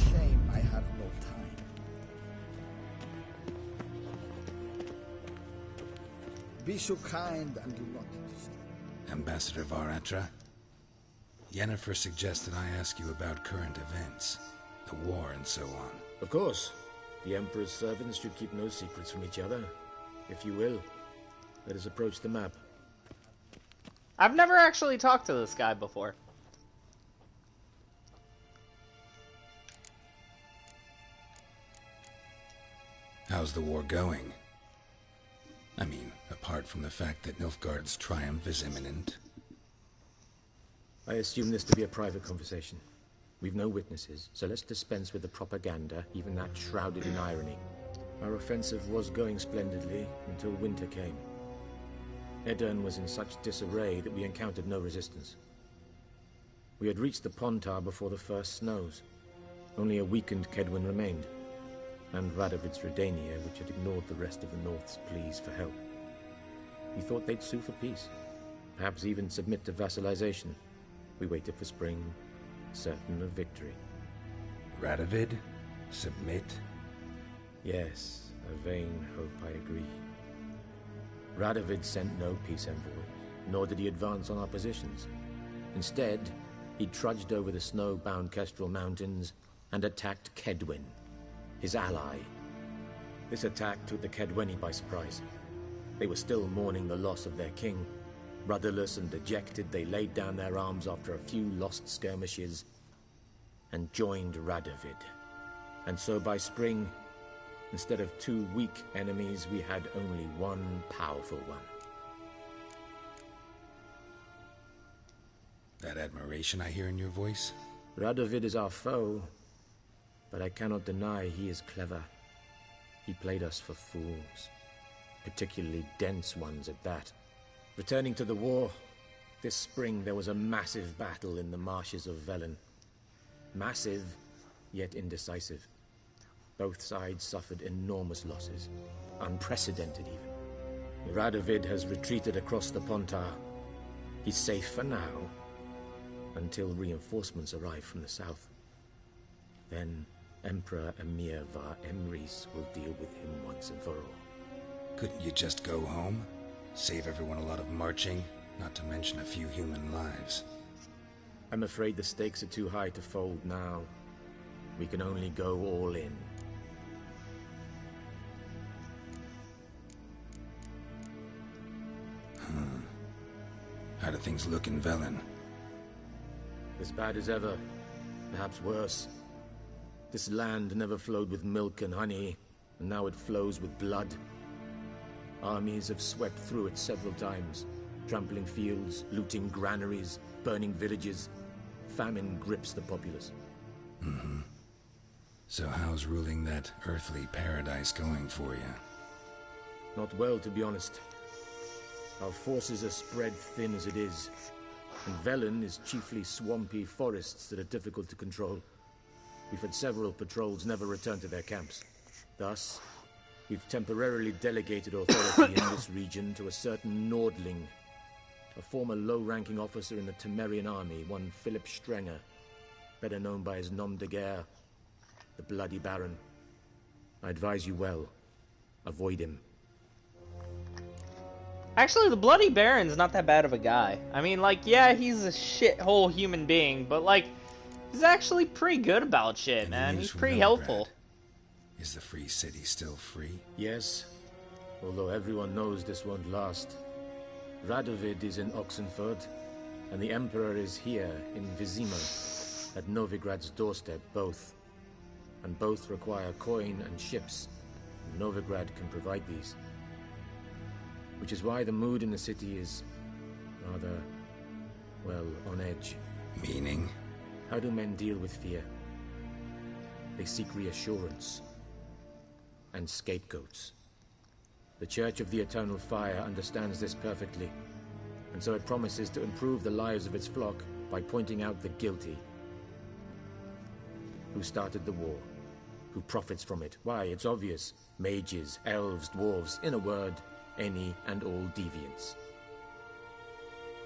Shame I have no time. Be so kind and do not disturb. Ambassador Varatra? Yennefer suggested I ask you about current events, the war and so on. Of course. The Emperor's servants should keep no secrets from each other. If you will, let us approach the map. I've never actually talked to this guy before. How's the war going? I mean, apart from the fact that Nilfgaard's triumph is imminent. I assume this to be a private conversation. We've no witnesses, so let's dispense with the propaganda, even that shrouded in irony. Our offensive was going splendidly until winter came. Edirne was in such disarray that we encountered no resistance. We had reached the Pontar before the first snows. Only a weakened Kedwin remained, and Radovid's Redania, which had ignored the rest of the North's pleas for help. We thought they'd sue for peace, perhaps even submit to vassalization. We waited for spring, certain of victory. Radovid? Submit? Yes, a vain hope, I agree. Radovid sent no peace envoy, nor did he advance on our positions. Instead, he trudged over the snow-bound Kestrel Mountains and attacked Kedwin, his ally. This attack took the Kedweni by surprise. They were still mourning the loss of their king. Rudderless and dejected, they laid down their arms after a few lost skirmishes and joined Radovid. And so by spring, instead of two weak enemies, we had only one powerful one. That admiration I hear in your voice? Radovid is our foe, but I cannot deny he is clever. He played us for fools, particularly dense ones at that. Returning to the war, this spring there was a massive battle in the marshes of Velen. Massive, yet indecisive. Both sides suffered enormous losses, unprecedented even. Radovid has retreated across the Pontar. He's safe for now, until reinforcements arrive from the south. Then Emperor Emir var Emrys will deal with him once and for all. Couldn't you just go home? Save everyone a lot of marching, not to mention a few human lives. I'm afraid the stakes are too high to fold now. We can only go all in. How do things look in Velen? As bad as ever, perhaps worse. This land never flowed with milk and honey, and now it flows with blood. Armies have swept through it several times, trampling fields, looting granaries, burning villages. Famine grips the populace. So how's ruling that earthly paradise going for you? Not well, to be honest. Our forces are spread thin as it is, and Velen is chiefly swampy forests that are difficult to control. We've had several patrols never return to their camps. Thus, we've temporarily delegated authority in this region to a certain Nordling, a former low-ranking officer in the Temerian army, one Philip Strenger, better known by his nom de guerre, the Bloody Baron. I advise you well. Avoid him. Actually, the Bloody Baron's not that bad of a guy. I mean, like, yeah, he's a shithole human being, but, like, he's actually pretty good about shit, man. He's pretty helpful. Is the free city still free? Yes, although everyone knows this won't last. Radovid is in Oxenford, and the Emperor is here in Vizima, at Novigrad's doorstep, both. And both require coin and ships, and Novigrad can provide these. Which is why the mood in the city is rather, well, on edge. Meaning? How do men deal with fear? They seek reassurance and scapegoats. The Church of the Eternal Fire understands this perfectly, and so it promises to improve the lives of its flock by pointing out the guilty. Who started the war? Who profits from it? Why, it's obvious. Mages, elves, dwarves, in a word, any and all deviants.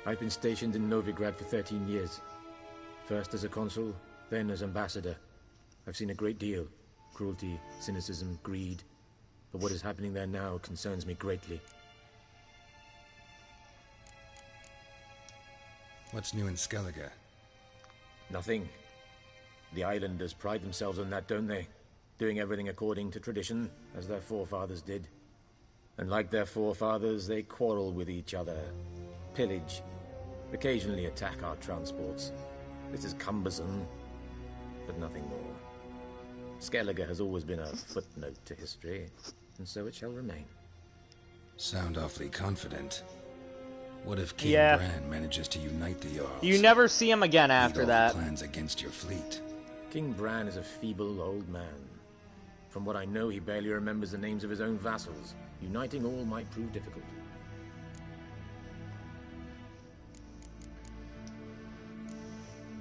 I've been stationed in Novigrad for 13 years. First as a consul, then as ambassador. I've seen a great deal. Cruelty, cynicism, greed. But what is happening there now concerns me greatly. What's new in Skellige? Nothing. The islanders pride themselves on that, don't they? doing everything according to tradition, as their forefathers did. And like their forefathers, they quarrel with each other, pillage, occasionally attack our transports. This is cumbersome, but nothing more. Skellige has always been a footnote to history, and so it shall remain. Sound awfully confident. What if King Yeah. Bran manages to unite the Jarls? You never see him again Lead after all that. the plans against your fleet. King Bran is a feeble old man. From what I know, he barely remembers the names of his own vassals. Uniting all might prove difficult.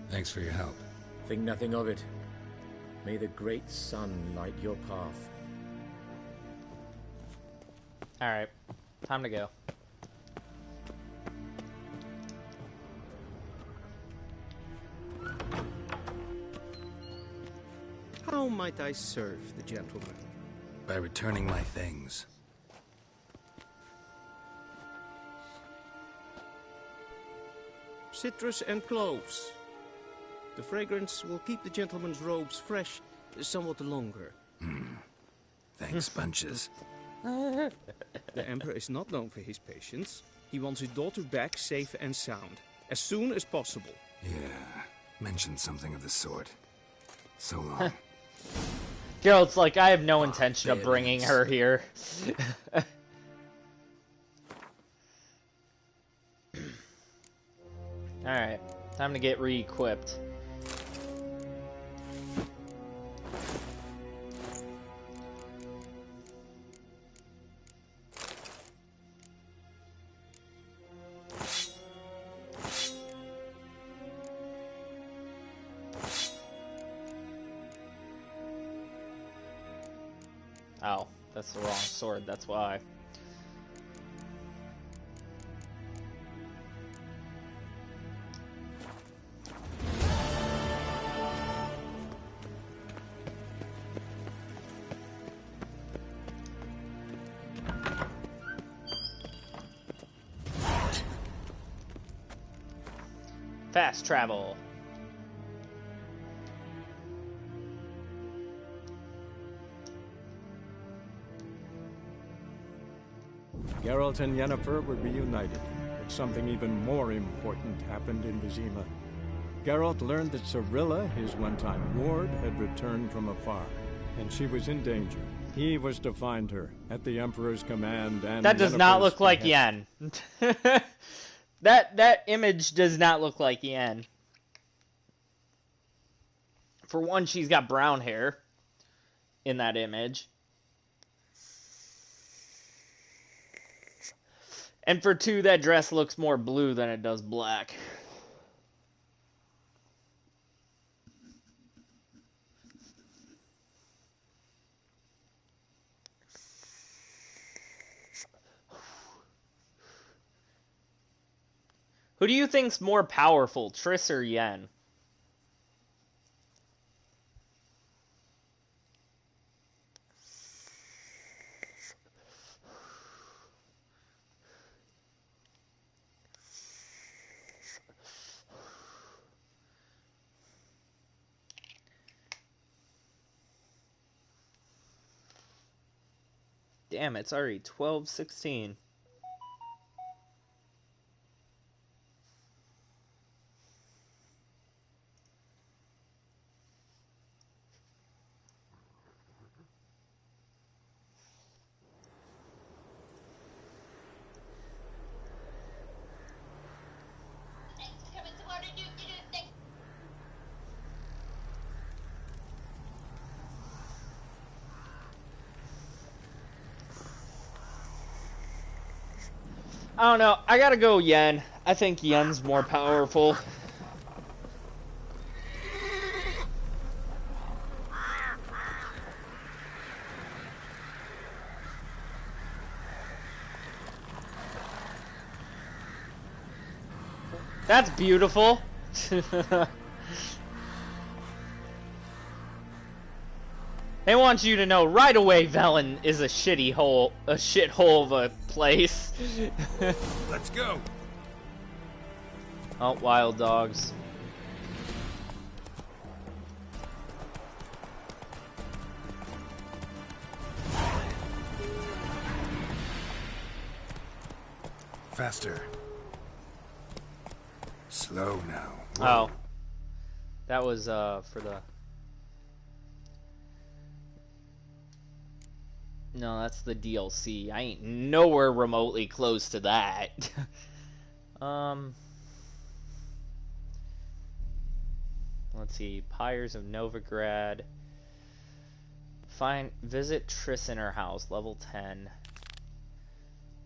Thanks for your help. Think nothing of it. May the great sun light your path. Alright, time to go. How might I serve the gentleman? By returning my things. Citrus and cloves. The fragrance will keep the gentleman's robes fresh somewhat longer. Thanks, bunches. The Emperor is not known for his patience. He wants his daughter back safe and sound, as soon as possible. Yeah, mentioned something of the sort. So long. Geralt's like, I have no intention of bringing her here. Alright, time to get re-equipped. Oh, that's the wrong sword, that's why. Fast travel. Geralt and Yennefer were reunited, but something even more important happened in Vizima. Geralt learned that Cirilla, his one-time ward, had returned from afar, and she was in danger. He was to find her, at the Emperor's command, and That does not Yennefer's look like behest. Yen. That image does not look like Yen. For one, she's got brown hair in that image. And for two, that dress looks more blue than it does black. Who do you think's more powerful, Triss or Yen? Damn, it's already 12:16. I don't know. I gotta go Yen. I think Yen's more powerful. That's beautiful. They want you to know right away Velen is a shithole of a place. Let's go. Oh, wild dogs. Faster. Slow now. Oh. That was, for the... No, that's the DLC. I ain't nowhere remotely close to that. Let's see. Pyres of Novigrad. Visit Trissinger House, level 10.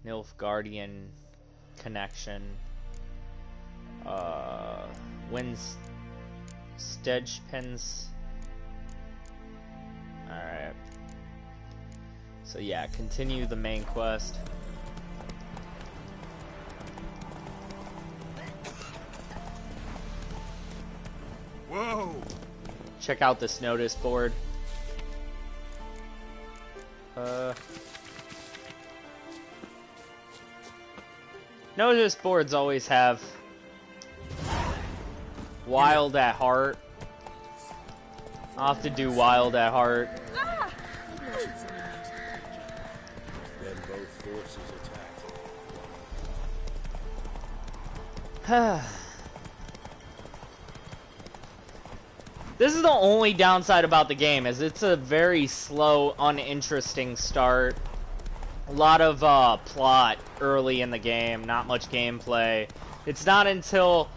Nilfgaardian connection. Wins Stedgepens. Alright. So yeah, continue the main quest. Whoa! Check out this notice board. Notice boards always have Wild at Heart. I'll have to do Wild at Heart. Then both forces attacked. This is the only downside about the game, is it's a very slow, uninteresting start. A lot of plot early in the game, not much gameplay. It's not until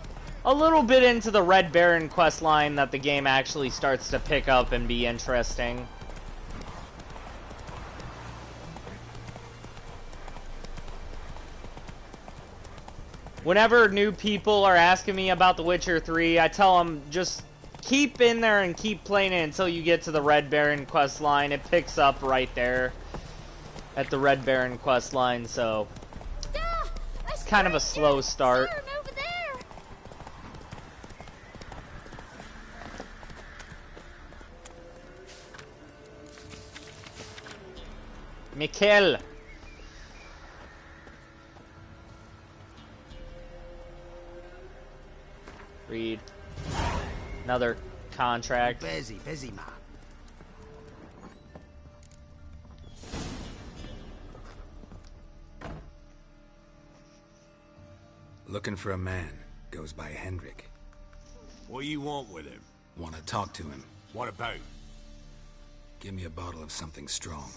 a little bit into the Red Baron quest line that the game actually starts to pick up and be interesting. Whenever new people are asking me about The Witcher 3, I tell them just keep in there and keep playing it until you get to the Red Baron quest line. It picks up right there at the Red Baron quest line, so it's kind of a slow start. Mikkel. Read. Another contract. Busy man. Looking for a man. Goes by Hendrik. What do you want with him? Want to talk to him. What about? Give me a bottle of something strong.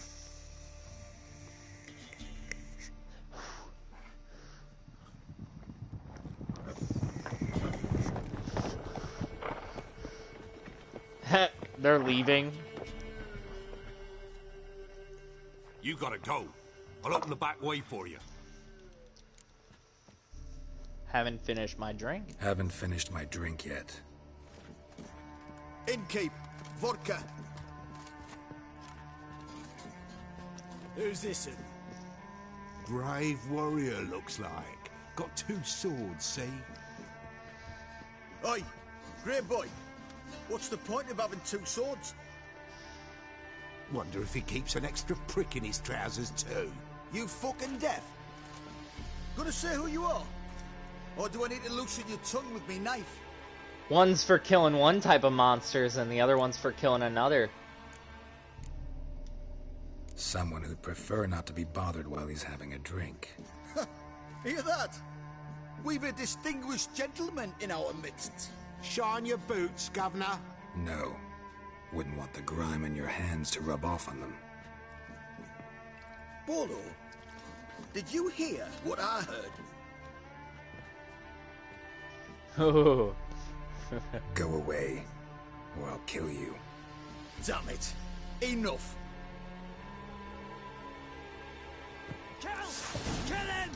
They're leaving. You gotta go. I'll open the back way for you. Haven't finished my drink. Haven't finished my drink yet. Innkeep, vodka. Who's this? Brave warrior, looks like. Got 2 swords, see? Oi, grey boy. What's the point of having 2 swords? Wonder if he keeps an extra prick in his trousers too. You fucking deaf? Gonna say who you are? Or do I need to loosen your tongue with me knife? One's for killing one type of monsters and the other one's for killing another. Someone who'd prefer not to be bothered while he's having a drink. Hear that? We've a distinguished gentleman in our midst. Shine your boots, governor. No. Wouldn't want the grime in your hands to rub off on them. Bolo, did you hear what I heard? Oh. Go away, or I'll kill you. Damn it. Enough. Kill him!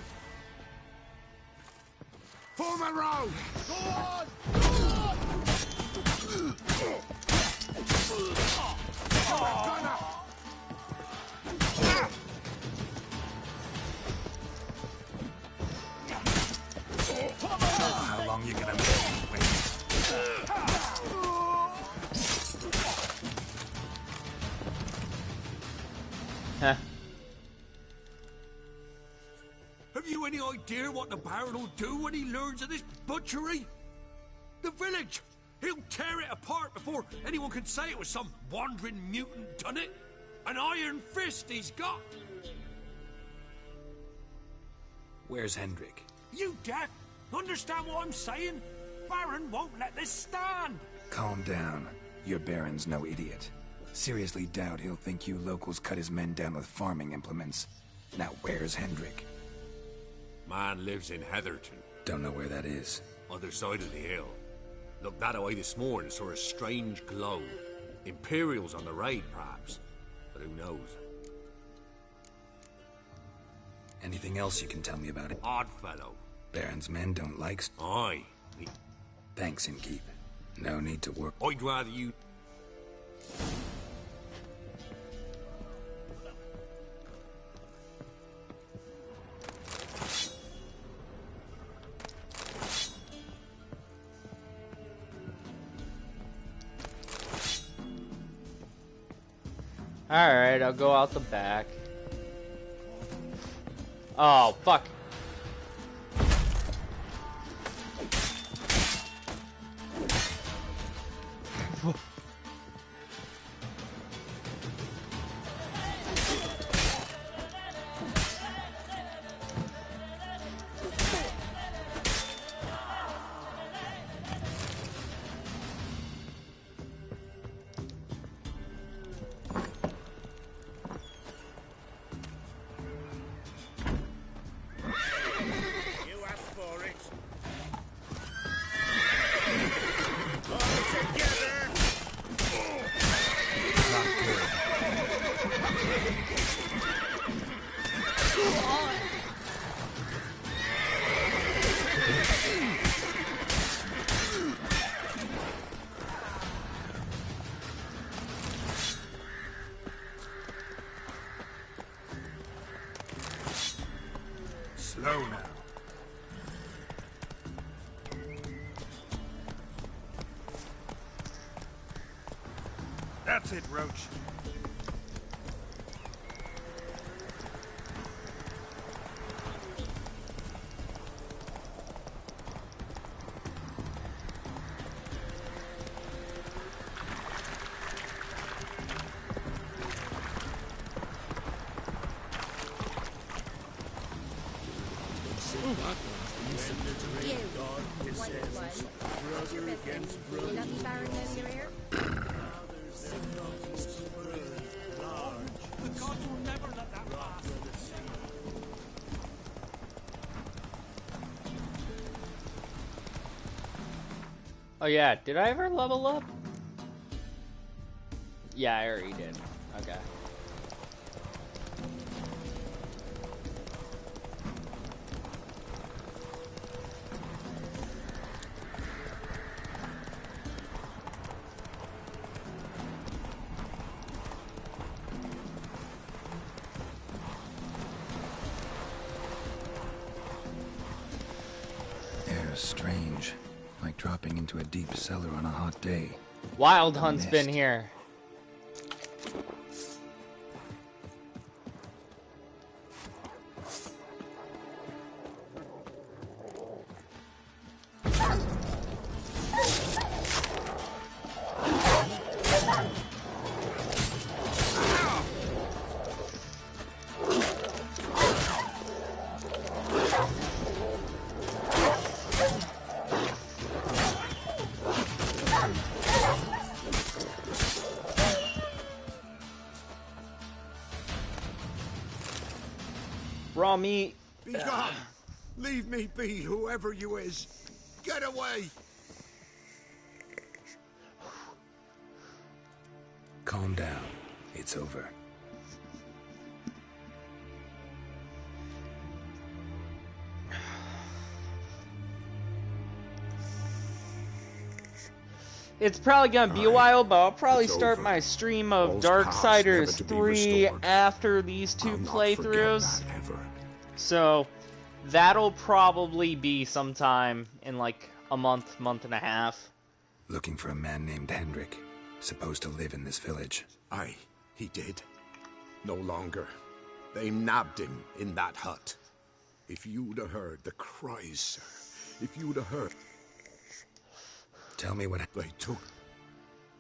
Form a row! Go on! How long you gonna make me wait? Huh. Have you any idea what the Baron will do when he learns of this butchery? The village! He'll tear it apart before anyone can say it was some wandering mutant done it. An iron fist he's got. Where's Hendrik? You deaf? Understand what I'm saying? Baron won't let this stand. Calm down. Your Baron's no idiot. Seriously doubt he'll think you locals cut his men down with farming implements. Now where's Hendrik? Man lives in Heatherton. Don't know where that is. Other side of the hill. Looked that away this morning, saw a strange glow. Imperials on the raid, perhaps. But who knows? Anything else you can tell me about it? Odd fellow. Baron's men don't like... Aye. Thanks, Innkeep. No need to work. I'd rather you... Alright, I'll go out the back. Oh, fuck. Slow now. That's it, Roach. Oh yeah, did I ever level up? Yeah, I already did. Okay. Air's strange. Like dropping into a deep cellar on a hot day. Wild Hunt's been here. Raw meat. Be gone! Leave me be, whoever you is. Get away! Calm down. It's over. It's probably gonna be a while, but I'll probably start my stream of Darksiders 3 after these two playthroughs. So that'll probably be sometime in like a month, month and a half. Looking for a man named Hendrik, supposed to live in this village. Aye, he did. No longer. They nabbed him in that hut. If you'd have heard the cries, sir. If you'd have heard... Tell me what they took.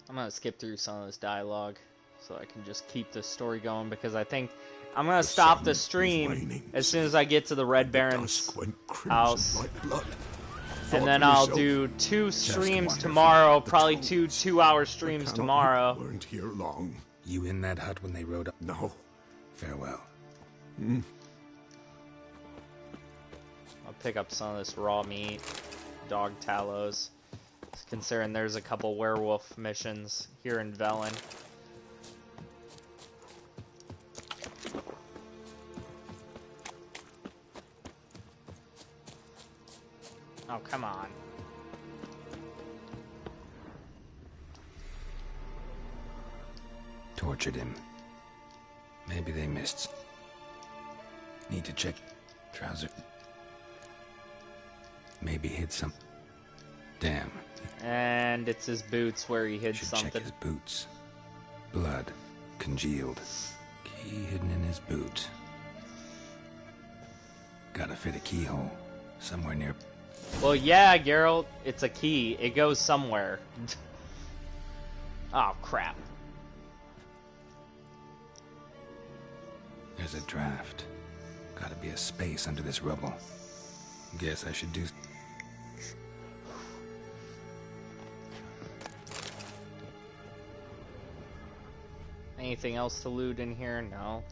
I'm gonna skip through some of this dialogue so I can just keep the story going, because I think I'm gonna stop the stream as soon as I get to the Red Baron's house. And then I'll do 2 streams tomorrow, probably 2 2-hour streams tomorrow. Weren't here long. You in that hut when they rode up? No. Farewell. I'll pick up some of this raw meat, dog tallows, considering there's a couple werewolf missions here in Velen. Oh, come on. Tortured him. Maybe they missed. Need to check trouser. Maybe hid some. Damn. And it's his boots where he hid Should something. check his boots. Blood. Congealed. Key hidden in his boot. Gotta fit a keyhole. Somewhere near. Well, yeah, Geralt, it's a key. It goes somewhere. Oh, crap. There's a draft. Gotta be a space under this rubble. Guess I should do. Anything else to loot in here? No.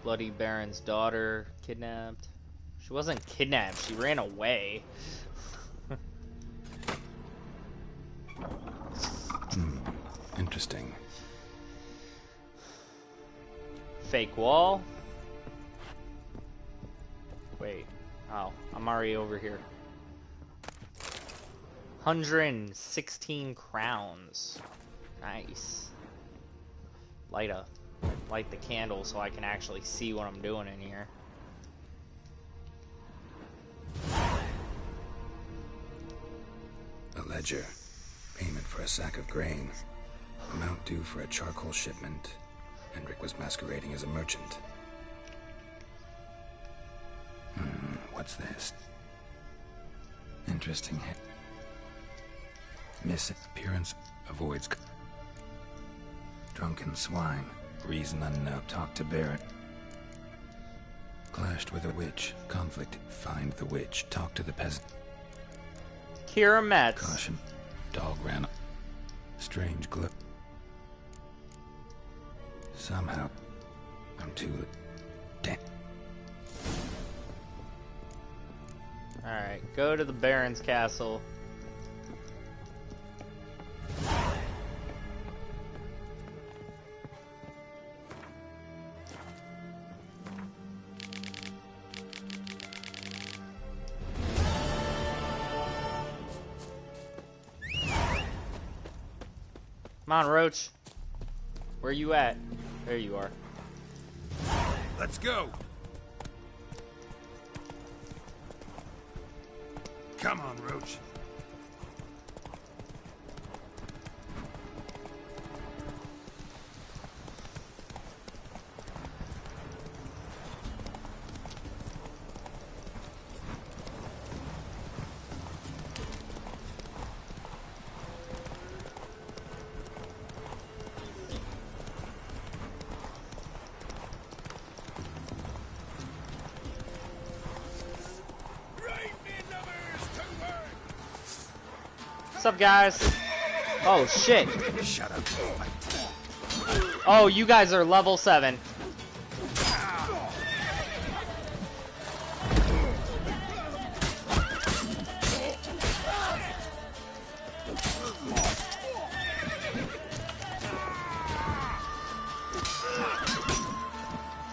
Bloody Baron's daughter kidnapped. She wasn't kidnapped, she ran away. Interesting. Fake wall. Wait. Oh, I'm already over here. 116 crowns. Nice. Light the candle so I can actually see what I'm doing in here. A ledger. Payment for a sack of grain. Amount due for a charcoal shipment. Hendrik was masquerading as a merchant. What's this? Interesting. Missing appearance avoids. Drunken swine. Reason unknown. Talk to Barrett. Clashed with a witch. Conflict. Find the witch. Talk to the peasant. Kira Metz. Caution. Dog ran. Strange glow. Somehow. I'm too. Damn. Alright, go to the Baron's castle. Come on, Roach. Where you at? There you are. Let's go. Come on, Roach. What's up, guys? Oh, shit. Shut up. Oh, you guys are level 7.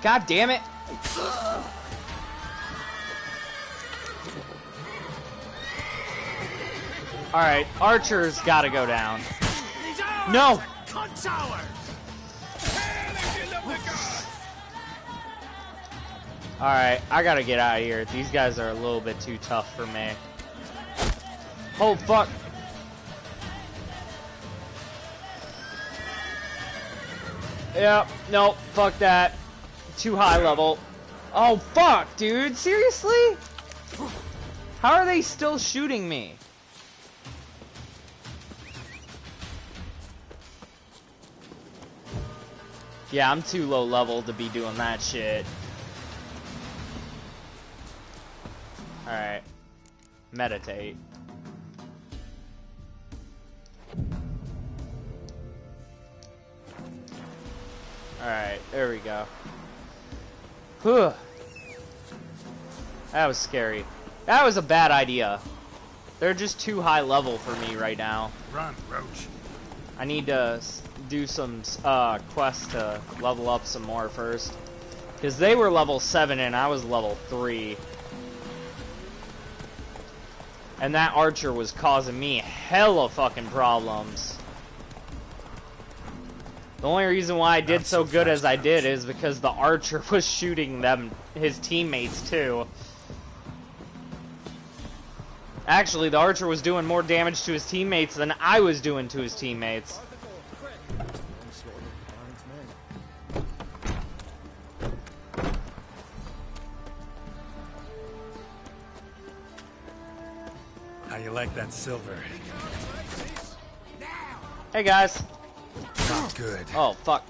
God damn it. Alright, Archer's gotta go down. No! Alright, I gotta get out of here. These guys are a little bit too tough for me. Oh, fuck! Yep, nope, fuck that. Too high level. Oh, fuck, dude, seriously? How are they still shooting me? Yeah, I'm too low level to be doing that shit. Alright. Meditate. Alright, there we go. Whew. That was scary. That was a bad idea. They're just too high level for me right now. Run, Roach. I need to do some quests to level up some more first. Because they were level 7 and I was level 3. And that archer was causing me hella fucking problems. The only reason why I did so good as I did is because the archer was shooting them, his teammates too. Actually, the archer was doing more damage to his teammates than I was doing to his teammates. How you like that silver? Hey guys. Not good. Oh, fuck.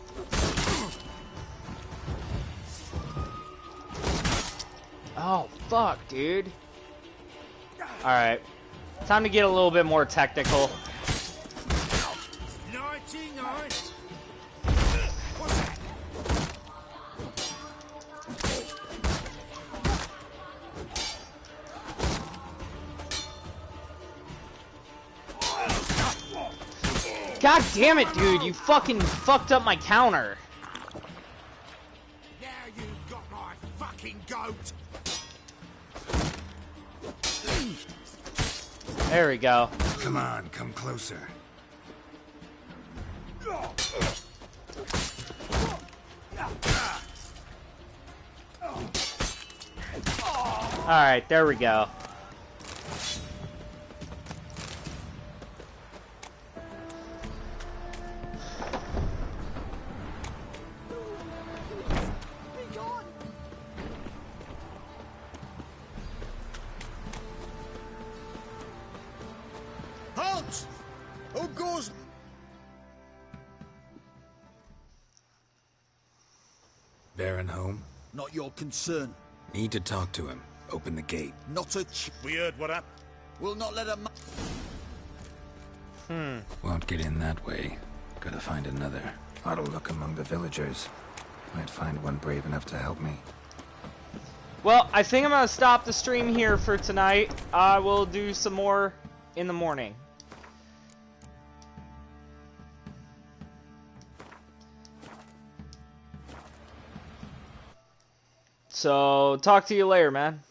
Oh, fuck, dude. Alright. Time to get a little bit more technical. 99. God damn it, dude. You fucking fucked up my counter. Now you've got my fucking goat. There we go. Come on, come closer. Alright, there we go. Halt! Who goes? Baron home? Not your concern. Need to talk to him. Open the gate. Not a We heard what happened. We'll not let him. Won't get in that way. Gotta find another. Ought to look among the villagers. Might find one brave enough to help me. Well, I think I'm gonna stop the stream here for tonight. I will do some more in the morning. So, talk to you later, man.